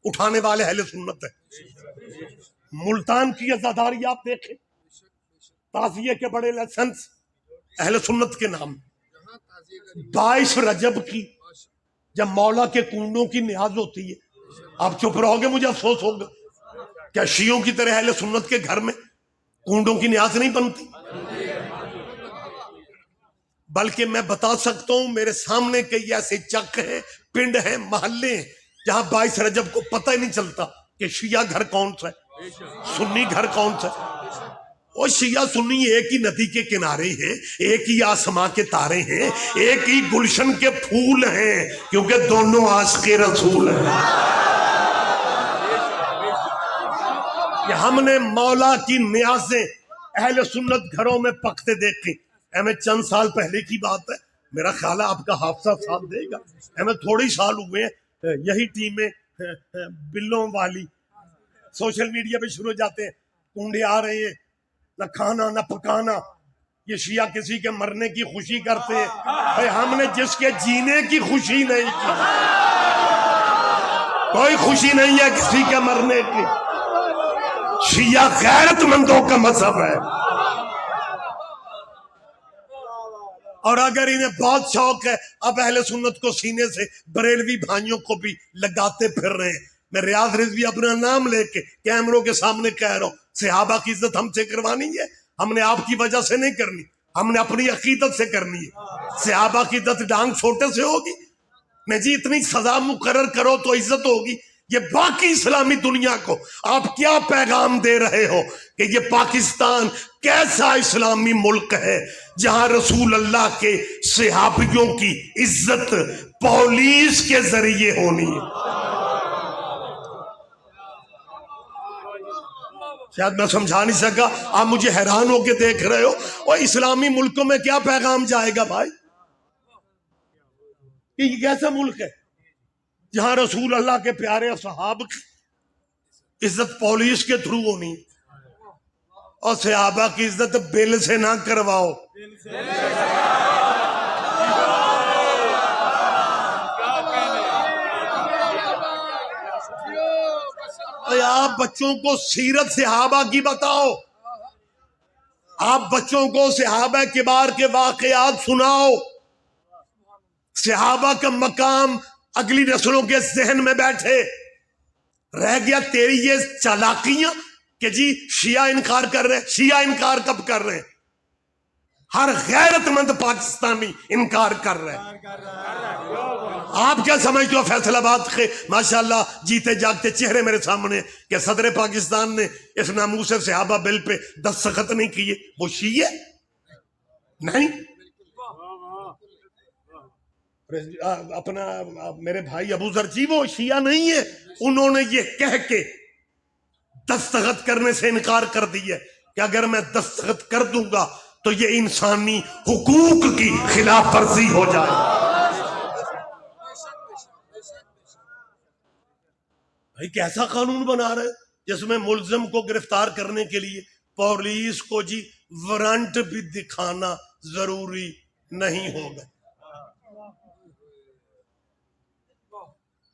اٹھانے والے اہل سنت ہیں۔ ملتان کی عزاداری آپ دیکھیں، تعزیے کے بڑے لائسنس اہل سنت کے نام۔ 22 رجب کی جب مولا کے کنڈوں کی نیاز ہوتی ہے، آپ چپ رہو گے مجھے افسوس ہوگا، کیا شیعوں کی طرح اہل سنت کے گھر میں کنڈوں کی نیاز نہیں بنتی؟ بلکہ میں بتا سکتا ہوں میرے سامنے کئی ایسے چک ہیں، پنڈ ہیں، محلے ہیں جہاں 22 رجب کو پتہ ہی نہیں چلتا کہ شیعہ گھر کون سا ہے، سنی گھر کون سا ہے۔ اور شیعہ سنی ایک ہی ندی کے کنارے ہیں، ایک ہی آسماں کے تارے ہیں، ایک ہی گلشن کے پھول ہیں، کیونکہ دونوں عاشق رسول ہیں۔ کہ ہم نے مولا کی نیازیں اہل سنت گھروں میں پکتے دیکھیں۔ میں چند سال پہلے کی بات ہے، میرا خیال ہے آپ کا حافظہ ساتھ دے گا، میں تھوڑی سال ہوئے ہیں، یہی ٹیمیں بلوں والی سوشل میڈیا پہ شروع ہو جاتے ہیں، کنڈے آ رہے ہیں، نہ کھانا نہ پکانا، یہ شیعہ کسی کے مرنے کی خوشی کرتے ہیں۔ بھائی ہم نے جس کے جینے کی خوشی نہیں کی، کوئی خوشی نہیں ہے کسی کے مرنے کی۔ شیعہ غیرت مندوں کا مذہب ہے، اور اگر انہیں بہت شوق ہے اب اہل سنت کو سینے سے بریلوی بھائیوں کو بھی لگاتے پھر رہے ہیں۔ میں ریاض رضوی اپنا نام لے کے کیمروں کے سامنے کہہ رہا ہوں، صحابہ کی عزت ہم سے کروانی ہے، ہم نے آپ کی وجہ سے نہیں کرنی، ہم نے اپنی عقیدت سے کرنی ہے۔ صحابہ کی عزت ڈانگ چھوٹے سے ہوگی؟ میں جی اتنی سزا مقرر کرو تو عزت ہوگی؟ یہ باقی اسلامی دنیا کو آپ کیا پیغام دے رہے ہو کہ یہ پاکستان کیسا اسلامی ملک ہے جہاں رسول اللہ کے صحابیوں کی عزت پولیس کے ذریعے ہونی ہے؟ شاید میں سمجھا نہیں سکا، آپ مجھے حیران ہو کے دیکھ رہے ہو۔ اور اسلامی ملکوں میں کیا پیغام جائے گا بھائی؟ کہ یہ کیسا ملک ہے جہاں رسول اللہ کے پیارے صحابہ کی عزت پولیس کے تھرو ہونی، اور صحابہ کی عزت بل سے نہ کرواؤ۔ آپ بچوں کو سیرت صحابہ کی بتاؤ، آپ بچوں کو صحابہ کبار کے واقعات سناؤ۔ صحابہ کا مقام اگلی نسلوں کے ذہن میں بیٹھے رہ گیا۔ تیری یہ چالاکیاں کہ جی شیعہ انکار کر رہے، شیعہ انکار کب کر رہے؟ ہر غیرت مند پاکستانی انکار کر رہے۔ آپ کیا سمجھتے ہو فیصل آباد کے ماشاءاللہ جیتے جاگتے چہرے میرے سامنے کہ صدر پاکستان نے اس ناموس صحابہ بل پہ دستخط نہیں کیے، وہ شیعہ نہیں؟ اپنا میرے بھائی ابو ذر جی وہ شیعہ نہیں ہے، انہوں نے یہ کہہ کے دستخط کرنے سے انکار کر دیا کہ اگر میں دستخط کر دوں گا تو یہ انسانی حقوق کی خلاف ورزی ہو جائے۔ بھائی کیسا قانون بنا رہے جس میں ملزم کو گرفتار کرنے کے لیے پولیس کو جی وارنٹ بھی دکھانا ضروری نہیں ہوگا.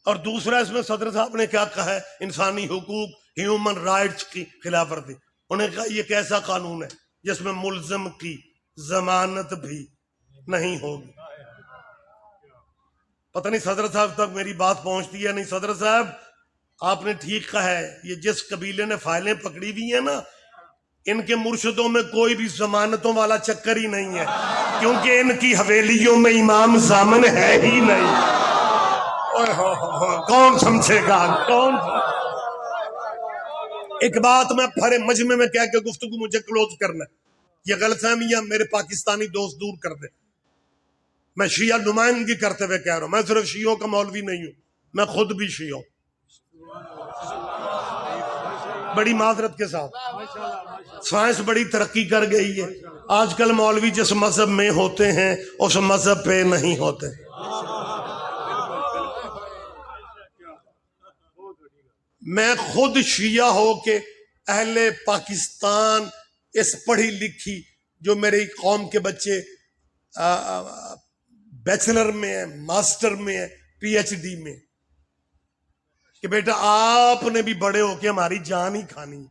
اور دوسرا اس میں صدر صاحب نے کیا کہا ہے, انسانی حقوق, ہیومن رائٹس کی خلاف ورزی. انہیں کہا یہ کیسا قانون ہے جس میں ملزم کی ضمانت بھی نہیں ہوگی. پتہ نہیں صدر صاحب تک میری بات پہنچتی ہے نہیں. صدر صاحب آپ نے ٹھیک کہا ہے, یہ جس قبیلے نے فائلیں پکڑی ہوئی ہیں نا, ان کے مرشدوں میں کوئی بھی ضمانتوں والا چکر ہی نہیں ہے, کیونکہ ان کی حویلیوں میں امام ضامن ہے ہی نہیں. کون سمجھے گا, کون. ایک بات میں پھرے مجمع میں کہہ کے گفتگو مجھے کلوز کرنا ہے, یہ غلط فہمیاں میرے پاکستانی دوست دور کر دیں. میں شیعہ نمائندگی کرتے ہوئے کہہ رہا ہوں, میں صرف شیعوں کا مولوی نہیں ہوں, میں خود بھی شیعہ ہوں, بڑی معذرت کے ساتھ. سائنس بڑی ترقی کر گئی ہے, آج کل مولوی جس مذہب میں ہوتے ہیں اس مذہب پہ نہیں ہوتے. میں خود شیعہ ہو کے اہل پاکستان اس پڑھی لکھی جو میری قوم کے بچے بیچلر میں ہیں, ماسٹر میں ہیں, پی ایچ ڈی میں, کہ بیٹا آپ نے بھی بڑے ہو کے ہماری جان ہی کھانی.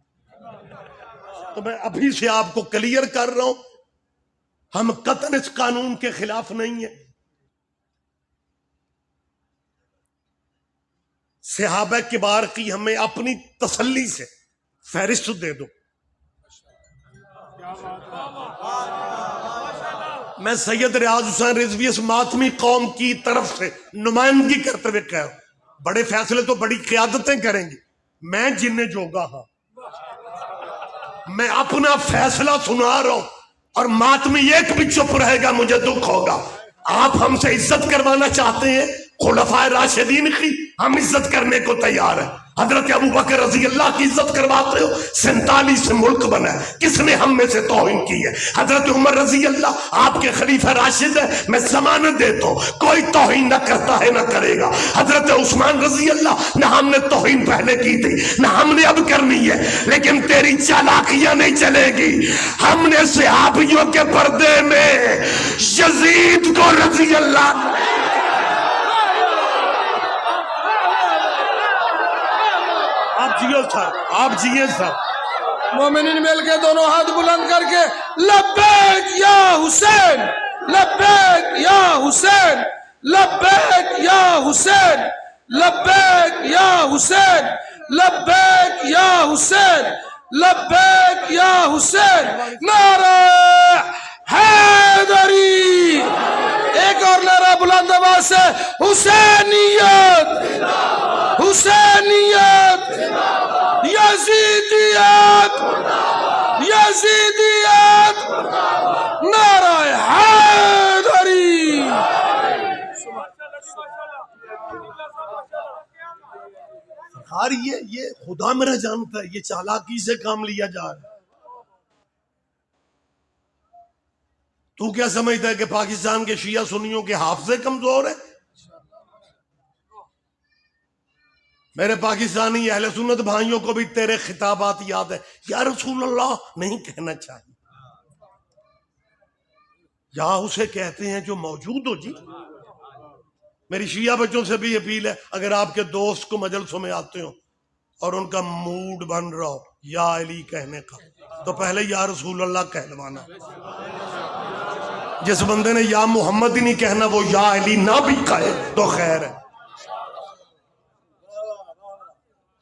تو میں ابھی سے آپ کو کلیئر کر رہا ہوں, ہم قطعاً اس قانون کے خلاف نہیں ہیں. صحابہ کبار کی ہمیں اپنی تسلی سے فہرست دے دو. میں سید ریاض حسین رضوی اس ماتمی قوم کی طرف سے نمائندگی کرتے ہوئے کہہ رہا ہوں, بڑے فیصلے تو بڑی قیادتیں کریں گی, میں جنہیں جوگا ہاں, میں اپنا فیصلہ سنا رہا ہوں, اور ماتمی ایک بھی چپ رہے گا مجھے دکھ ہوگا. آپ ہم سے عزت کروانا چاہتے ہیں خلفائے راشدین کی, ہم عزت کرنے کو تیار ہیں. حضرت ابوبکر رضی اللہ کی عزت کرواتے ہو, 47 ملک بنا ہے, کس نے ہم میں سے توہین کی ہے؟ حضرت عمر رضی اللہ آپ کے خلیفہ راشد ہے, میں ضمانت دیتا ہوں کوئی توہین نہ کرتا ہے نہ کرے گا. حضرت عثمان رضی اللہ, نہ ہم نے توہین پہلے کی تھی نہ ہم نے اب کرنی ہے, لیکن تیری چالاکیاں نہیں چلے گی. ہم نے صحابیوں کے پردے میں یزید کو رضی اللہ, آپ جیو سر, آپ جیے سر. مومنین مل کے دونوں ہاتھ بلند کر کے لبیک یا حسین, لبیک یا حسین, لبیک یا حسین, لبیک یا حسین, لبیک یا حسین, لبیک یا حسین. نعرہ حیدری. ایک اور نعرہ بلند آواز سے, حسینیت, حسینیت, یزیدیت, یزیدیت, نعرہ حیدری. سرکار یہ خدا میرا جانتا ہے, یہ چالاکی سے کام لیا جا رہا ہے. تو کیا سمجھتا ہے کہ پاکستان کے شیعہ سنیوں کے حافظے کمزور ہیں؟ میرے پاکستانی اہل سنت بھائیوں کو بھی تیرے خطابات یاد ہے, یا رسول اللہ نہیں کہنا چاہیے, یا اسے کہتے ہیں جو موجود ہو. جی میری شیعہ بچوں سے بھی اپیل ہے, اگر آپ کے دوست کو مجلسوں میں آتے ہو اور ان کا موڈ بن رہا ہو یا علی کہنے کا, تو پہلے یا رسول اللہ کہلوانا. جس بندے نے یا محمد ہی نہیں کہنا وہ یا علی نہ بھی کہے تو خیر ہے.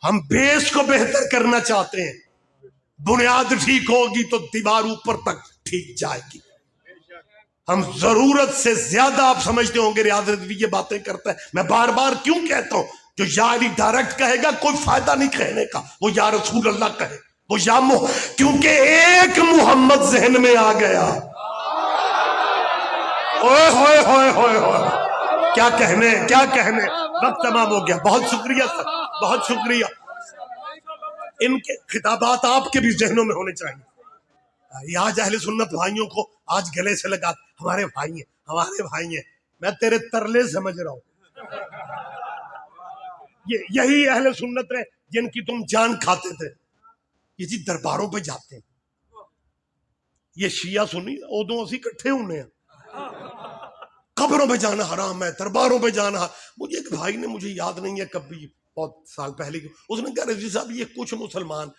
ہم بیس کو بہتر کرنا چاہتے ہیں, بنیاد ٹھیک ہوگی تو دیوار اوپر تک ٹھیک جائے گی. ہم ضرورت سے زیادہ, آپ سمجھتے ہوں گے ریاض رضوی یہ باتیں کرتا ہے, میں بار بار کیوں کہتا ہوں, جو یا علی ڈائریکٹ کہے گا کوئی فائدہ نہیں کہنے کا, وہ یا رسول اللہ کہے, وہ یا کیونکہ ایک محمد ذہن میں آ گیا. اوئے ہوئے ہوئے ہوئے ہوئے, کیا کہنے, کیا کہنے. وقت تمام ہو گیا. بہت شکریہ سر, بہت شکریہ. ان کے خطابات آپ کے بھی ذہنوں میں ہونے چاہیے. یہ آج اہل سنت بھائیوں کو آج گلے سے لگا, ہمارے بھائی ہیں, ہمارے بھائی ہیں, میں تیرے ترلے سمجھ رہا ہوں. یہی اہل سنت ہے جن کی تم جان کھاتے تھے. یہ جی درباروں پہ جاتے ہیں, یہ شیعہ سنی ادو اسی کٹھے ہونے ہیں. قبروں پہ جانا حرام ہے, درباروں پہ جانا. مجھے ایک بھائی نے, مجھے یاد نہیں ہے کبھی, بہت سال پہلے کی, اس نے کہا رضوی صاحب یہ کچھ مسلمان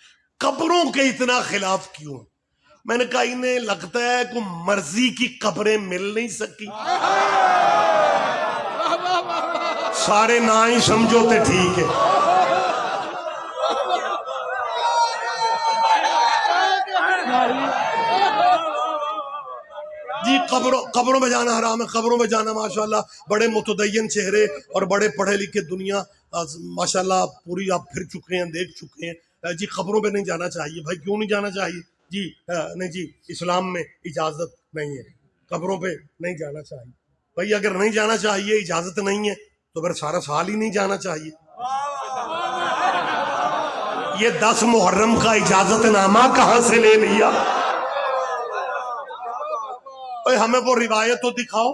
قبروں کے اتنا خلاف کیوں؟ میں نے کہا انہیں لگتا ہے کوئی مرضی کی قبریں مل نہیں سکی. سارے نہ ہی سمجھو تے ٹھیک ہے. جی قبروں میں جانا حرام ہے. قبروں میں جانا ماشاءاللہ بڑے متدین چہرے اور بڑے پڑھے لکھے دنیا ماشاءاللہ پوری آپ پھر چکے ہیں, دیکھ چکے ہیں. جی قبروں پہ نہیں جانا چاہیے. بھائی کیوں نہیں جانا چاہیے؟ جی نہیں جی, اسلام میں اجازت نہیں ہے, قبروں پہ نہیں جانا چاہیے. بھائی اگر نہیں جانا چاہیے, اجازت نہیں ہے, تو پھر سارا سال ہی نہیں جانا چاہیے. یہ 10 محرم کا اجازت نامہ کہاں سے لے لیا؟ ہمیں وہ روایت تو دکھاؤ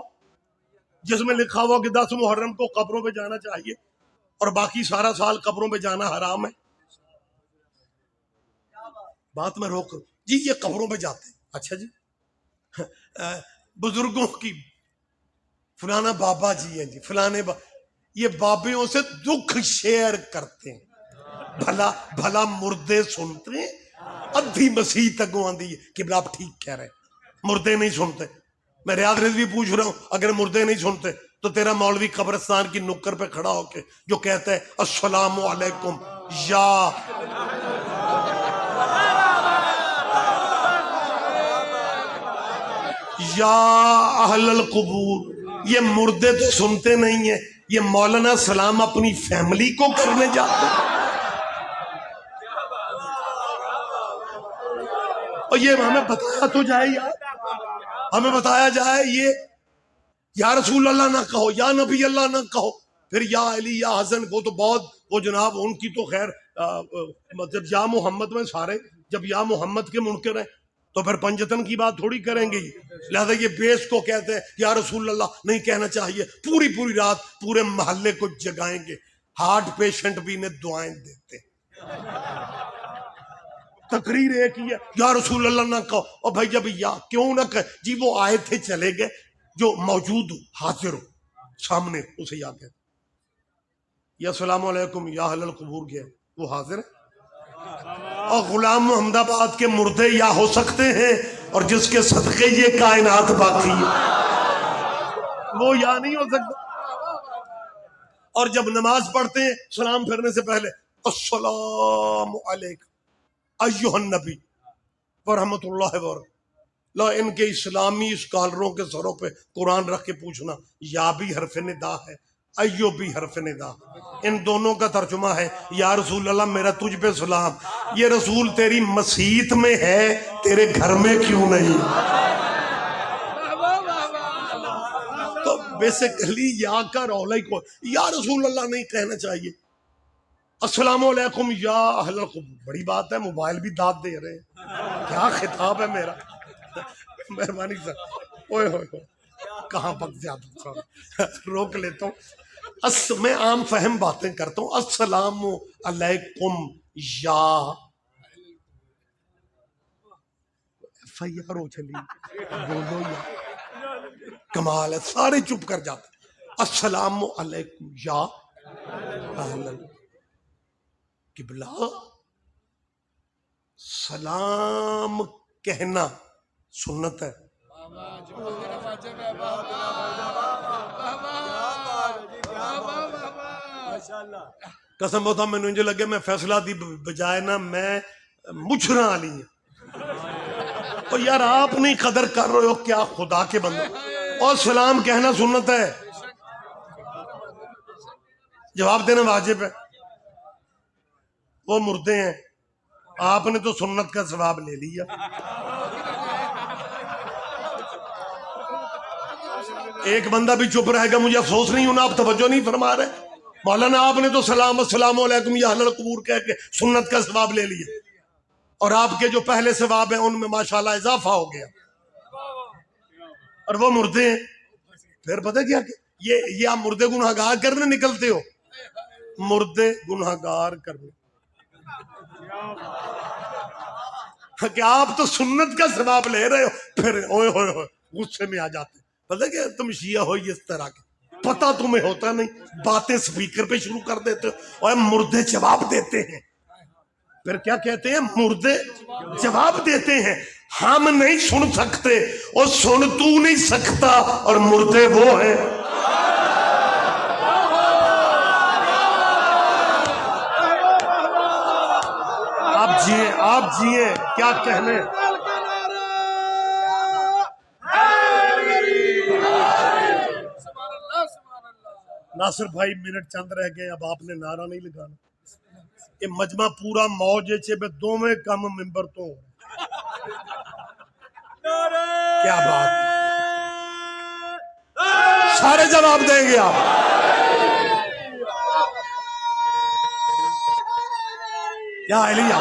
جس میں لکھا ہوا کہ 10 محرم کو قبروں پہ جانا چاہیے اور باقی سارا سال قبروں پہ جانا حرام ہے. بات میں روک. جی یہ قبروں پہ جاتے ہیں. اچھا جی, بزرگوں کی فلانا بابا جی ہیں جی, فلانے یہ بابیوں سے دکھ شیئر کرتے ہیں. بھلا مردے سنتے ہیں؟ ادھی مسیح تک آندی ہے کہ آپ ٹھیک کہہ رہے ہیں, مردے نہیں سنتے. میں ریاض رضوی پوچھ رہا ہوں, اگر مردے نہیں سنتے تو تیرا مولوی قبرستان کی نکر پہ کھڑا ہو کے جو کہتا ہے السلام علیکم یا اہل القبور, یہ مردے تو سنتے نہیں ہیں, یہ مولانا سلام اپنی فیملی کو کرنے جاتے ہیں. اور یہ ہمیں بتایا تو جائے یار, ہمیں بتایا جائے یہ یا رسول اللہ نہ کہو, یا نبی اللہ نہ کہو, پھر یا علی یا حسن کو تو بہت, وہ جناب ان کی تو خیر مطلب یا محمد میں سارے جب یا محمد کے منکر ہیں تو پھر پنجتن کی بات تھوڑی کریں گے. لہذا یہ بیس کو کہتے ہیں یا رسول اللہ نہیں کہنا چاہیے. پوری رات پورے محلے کو جگائیں گے, ہارٹ پیشنٹ بھی انہیں دعائیں دیتے. تقریر ایک ہی ہے, یا رسول اللہ نہ کہو. اور بھائی جب یا کیوں نہ کہے جی, وہ آئے تھے چلے گئے, جو موجود ہو حاضر ہو سامنے اسے یا کہتے. یا السلام علیکم یا اہل القبور گئے, وہ حاضر ہے. اور غلام محمد آباد کے مردے یا ہو سکتے ہیں, اور جس کے صدقے یہ کائنات باقی ہے وہ یا نہیں ہو سکتا. اور جب نماز پڑھتے ہیں سلام پھرنے سے پہلے السلام علیکم ایھا النبی ورحمۃ اللہ وبرکاتہ. لا ان کے اسلامی اسکالروں کے سروں پہ قرآن رکھ کے پوچھنا, یا بھی حرف ندا ہے, ایو بھی حرف ندا, ان دونوں کا ترجمہ ہے یا رسول اللہ میرا تجھ پہ سلام. یہ رسول تیری مسیت میں ہے, تیرے گھر میں کیوں نہیں؟ تو بیسیکلی یا کا رولا ہی کو یا رسول اللہ نہیں کہنا چاہیے. السلام علیکم یا اہل القبور, بڑی بات ہے, موبائل بھی داد دے رہے ہیں, کیا خطاب ہے میرا. مہربانی سر, اوئے ہوئے کہاں پک جاتا ہوں, روک لیتا ہوں. میں عام فہم باتیں کرتا ہوں. السلام علیکم یا FIR ہو چلی, بولو یا, کمال ہے, سارے چپ کر جاتے. السلام علیکم یا اہل قبلہ. سلام کہنا سنت ہے. قسم ہوتا میں نجے لگے میں فیصلہ دی بجائے نا میں مچھرا والی ہیں. اور یار آپ نہیں قدر کر رہے ہو کیا خدا کے بندے. اور سلام کہنا سنت ہے, جواب دینا واجب ہے. وہ مردے ہیں, آپ نے تو سنت کا ثواب لے لیا. ایک بندہ بھی چپ رہے گا, مجھے افسوس نہیں ہونا آپ توجہ نہیں فرما رہے. مولانا آپ نے تو السلام علیکم یا اہل القبور کہہ کے سنت کا ثواب لے لیا, اور آپ کے جو پہلے ثواب ہیں ان میں ماشاءاللہ اضافہ ہو گیا. اور وہ مردے ہیں, پھر پتہ کیا کہ یہ آپ مردے گناہگار کرنے نکلتے ہو, مردے گناہگار کرنے. کہ آپ تو سنت کا ثواب لے رہے ہو، پھر اوئے ہوئے ہوئے غصے میں آ جاتے. پتہ کہ تم شیعہ ہو اس طرح کے، پتہ تمہیں ہوتا نہیں، باتیں سپیکر پہ شروع کر دیتے ہو اور مردے جواب دیتے ہیں. پھر کیا کہتے ہیں؟ مردے جواب دیتے ہیں. ہم نہیں سن سکتے اور سن تو نہیں سکتا، اور مردے وہ ہیں. آپ جیے کیا کہنے. ناصر بھائی منٹ چند رہ گئے، اب آپ نے نعرہ نہیں لگانا. یہ مجمع پورا موج چے بے دوویں کم ممبر تو کیا بات، سارے جواب دیں گے آپ. کیا علیہ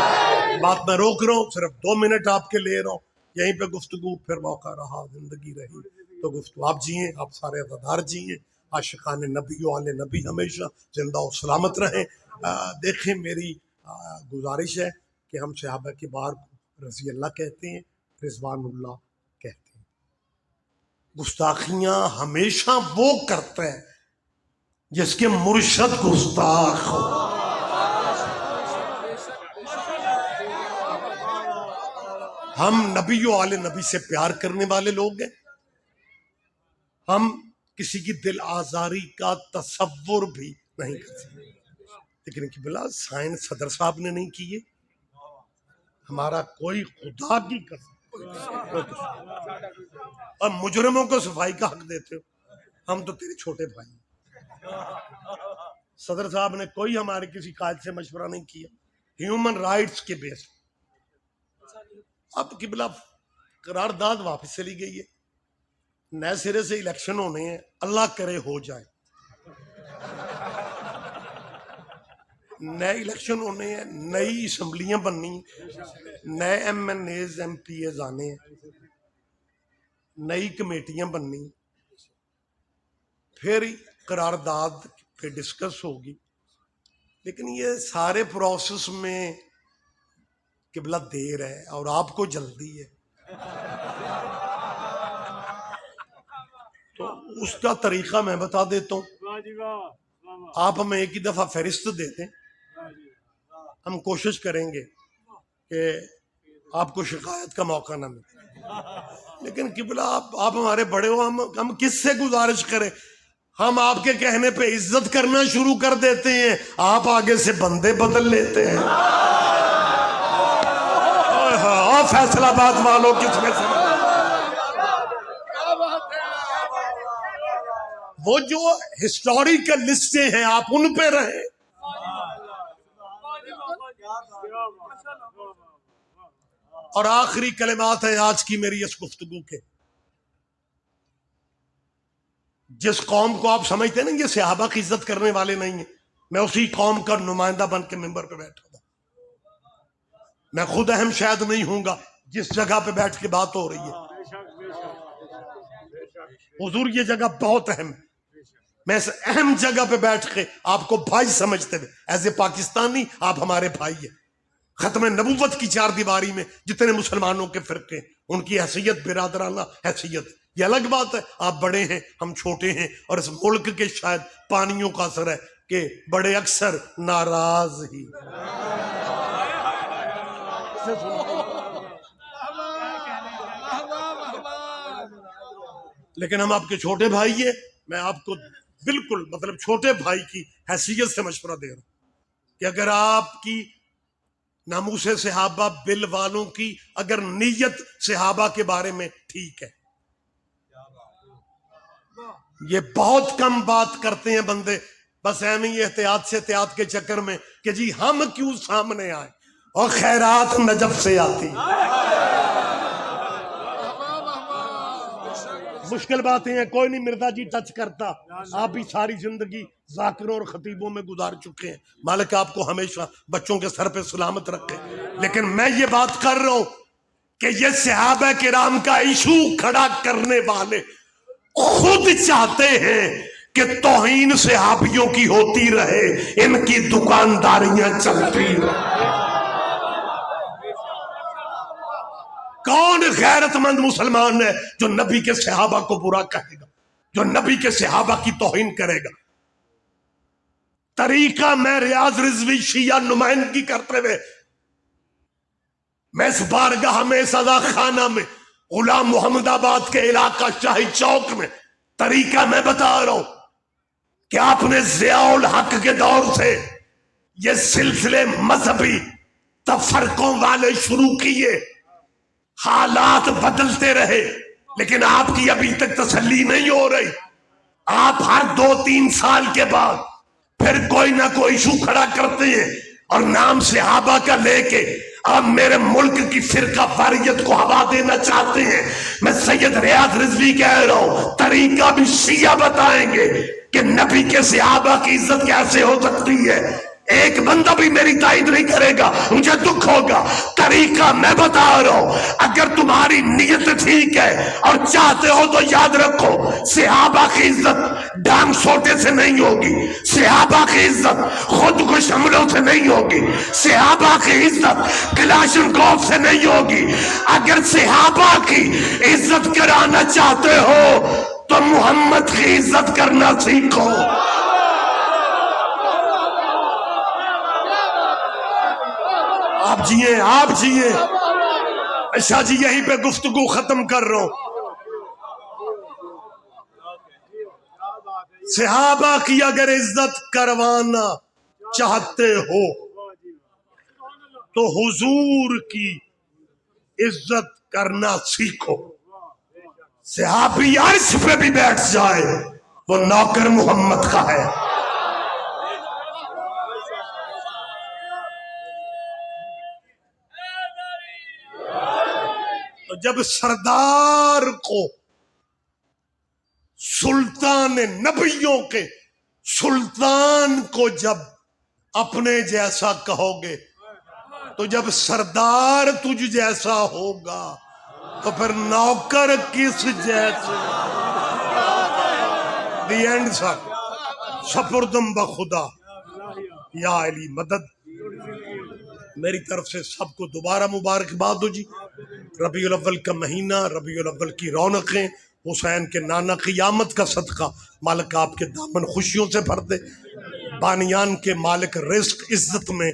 بات میں روک رہا ہوں، صرف 2 منٹ آپ کے لے رہا ہوں. یہیں پہ گفتگو، پھر موقع رہا زندگی رہی تو گفتگو. آپ جیئیں، آپ سارے عزادار جیئیں. عاشقان نبی و آل نبی ہمیشہ زندہ و سلامت رہیں. دیکھیں میری گزارش ہے کہ ہم صحابہ کے بار کو رضی اللہ کہتے ہیں، رضوان اللہ کہتے ہیں. گستاخیاں ہمیشہ وہ کرتا ہے جس کے مرشد گستاخ ہو. ہم نبی و آل نبی سے پیار کرنے والے لوگ ہیں. ہم کسی کی دل آزاری کا تصور بھی نہیں کر سکتے. لیکن کہ بلا سائن صدر صاحب نے نہیں کیے، ہمارا کوئی خدا کی قسم. اور مجرموں کو صفائی کا حق دیتے ہو. ہم تو تیرے چھوٹے بھائی ہیں. صدر صاحب نے کوئی ہمارے کسی قائد سے مشورہ نہیں کیا ہیومن رائٹس کے بیس. اب قبلہ قرارداد واپس چلی گئی ہے، نئے سرے سے الیکشن ہونے ہیں، اللہ کرے ہو جائے. نئے الیکشن ہونے ہیں، نئی اسمبلیاں بننی، نئے MNAs MPAs آنے ہیں، نئی کمیٹیاں بننی، پھر قرارداد پہ ڈسکس ہوگی. لیکن یہ سارے پروسیس میں قبلہ دیر ہے اور آپ کو جلدی ہے. تو اس کا طریقہ میں بتا دیتا ہوں. آپ ہمیں ایک ہی دفعہ فہرست دے دیں، ہم کوشش کریں گے کہ آپ کو شکایت کا موقع نہ ملے. لیکن قبلہ آپ ہمارے بڑے ہو، ہم کس سے گزارش کریں؟ ہم آپ کے کہنے پہ عزت کرنا شروع کر دیتے ہیں، آپ آگے سے بندے بدل لیتے ہیں. اور فیصل آباد والوں کس میں سے وہ جو ہسٹوریکل لسٹیں ہیں آپ ان پہ رہیں. اور آخری کلمات ہیں آج کی میری اس گفتگو کے. جس قوم کو آپ سمجھتے ہیں نا یہ صحابہ کی عزت کرنے والے نہیں ہیں، میں اسی قوم کا نمائندہ بن کے ممبر پہ بیٹھا تھا. میں خود اہم شاید نہیں ہوں گا جس جگہ پہ بیٹھ کے بات ہو رہی ہے. حضور یہ جگہ بہت اہم ہے. میں اس اہم جگہ پہ بیٹھ کے آپ کو بھائی سمجھتے ہوئے ایز اے پاکستانی آپ ہمارے بھائی ہیں. ختم نبوت کی 4 دیواری میں جتنے مسلمانوں کے فرقے ان کی حیثیت برادرانہ حیثیت یہ الگ بات ہے. آپ بڑے ہیں، ہم چھوٹے ہیں، اور اس ملک کے شاید پانیوں کا اثر ہے کہ بڑے اکثر ناراض ہی. لیکن ہم آپ کے چھوٹے بھائی ہیں. میں آپ کو بالکل مطلب چھوٹے بھائی کی حیثیت سے مشورہ دے رہا ہوں کہ اگر آپ کی ناموس صحابہ بل والوں کی اگر نیت صحابہ کے بارے میں ٹھیک ہے، یہ بہت کم بات کرتے ہیں بندے بس اہم ہی احتیاط سے احتیاط کے چکر میں کہ جی ہم کیوں سامنے آئے، اور خیرات نجف سے آتی. مشکل باتیں ہیں، کوئی نہیں مرزا جی ٹچ کرتا. آپ بھی ساری زندگی ذاکروں اور خطیبوں میں گزار چکے ہیں. مالک آپ کو ہمیشہ بچوں کے سر پہ سلامت رکھے. لیکن میں یہ بات کر رہا ہوں کہ یہ صحابہ کرام کا ایشو کھڑا کرنے والے خود چاہتے ہیں کہ توہین صحابیوں کی ہوتی رہے، ان کی دکانداریاں چلتی رہے. کون غیرت مند مسلمان ہے جو نبی کے صحابہ کو برا کہے گا، جو نبی کے صحابہ کی توہین کرے گا؟ طریقہ میں ریاض رضوی شیعہ نمائندگی کرتے ہوئے میں اس بارگاہ میں سزا خانہ میں غلام محمد آباد کے علاقہ شاہی چوک میں طریقہ میں بتا رہا ہوں کہ آپ نے ضیاء الحق کے دور سے یہ سلسلے مذہبی تفرقوں والے شروع کیے، حالات بدلتے رہے، لیکن آپ کی ابھی تک تسلی نہیں ہو رہی۔ آپ ہر 2-3 سال کے بعد پھر کوئی نہ کوئی ایشو کھڑا کرتے ہیں اور نام صحابہ کا لے کے آپ میرے ملک کی فرقہ واریت کو ہوا دینا چاہتے ہیں۔ میں سید ریاض رضوی کہہ رہا ہوں، طریقہ بھی شیعہ بتائیں گے کہ نبی کے صحابہ کی عزت کیسے ہو سکتی ہے۔ ایک بندہ بھی میری تائید نہیں کرے گا، مجھے دکھ ہوگا۔ طریقہ میں بتا رہا ہوں، اگر تمہاری نیت ٹھیک ہے اور چاہتے ہو تو یاد رکھو، صحابہ کی عزت ڈانگ سوٹے سے نہیں ہوگی، صحابہ کی عزت خود کش حملوں سے نہیں ہوگی، صحابہ کی عزت کلاشن کوف سے نہیں ہوگی۔ اگر صحابہ کی عزت کرانا چاہتے ہو تو محمد کی عزت کرنا سیکھو۔ آپ جیئے اچھا جی، یہیں پہ گفتگو ختم کر رہا ہوں۔ صحابہ کی اگر عزت کروانا چاہتے ہو تو حضور کی عزت کرنا سیکھو۔ صحابی عرش پہ بھی بیٹھ جائے وہ نوکر محمد کا ہے۔ جب سردار کو سلطان نبیوں کے سلطان کو جب اپنے جیسا کہو گے تو جب سردار تجھ جیسا ہوگا تو پھر نوکر کس جیسے؟ دی اینڈ سپردم بخدا یا علی مدد۔ میری طرف سے سب کو دوبارہ مبارکباد ہو جی۔ ربیع الاول کا مہینہ، ربیع الاول کی رونقیں، حسین کے نانا قیامت کا صدقہ، مالک آپ کے دامن خوشیوں سے بھر دے، بانیان کے مالک رزق عزت میں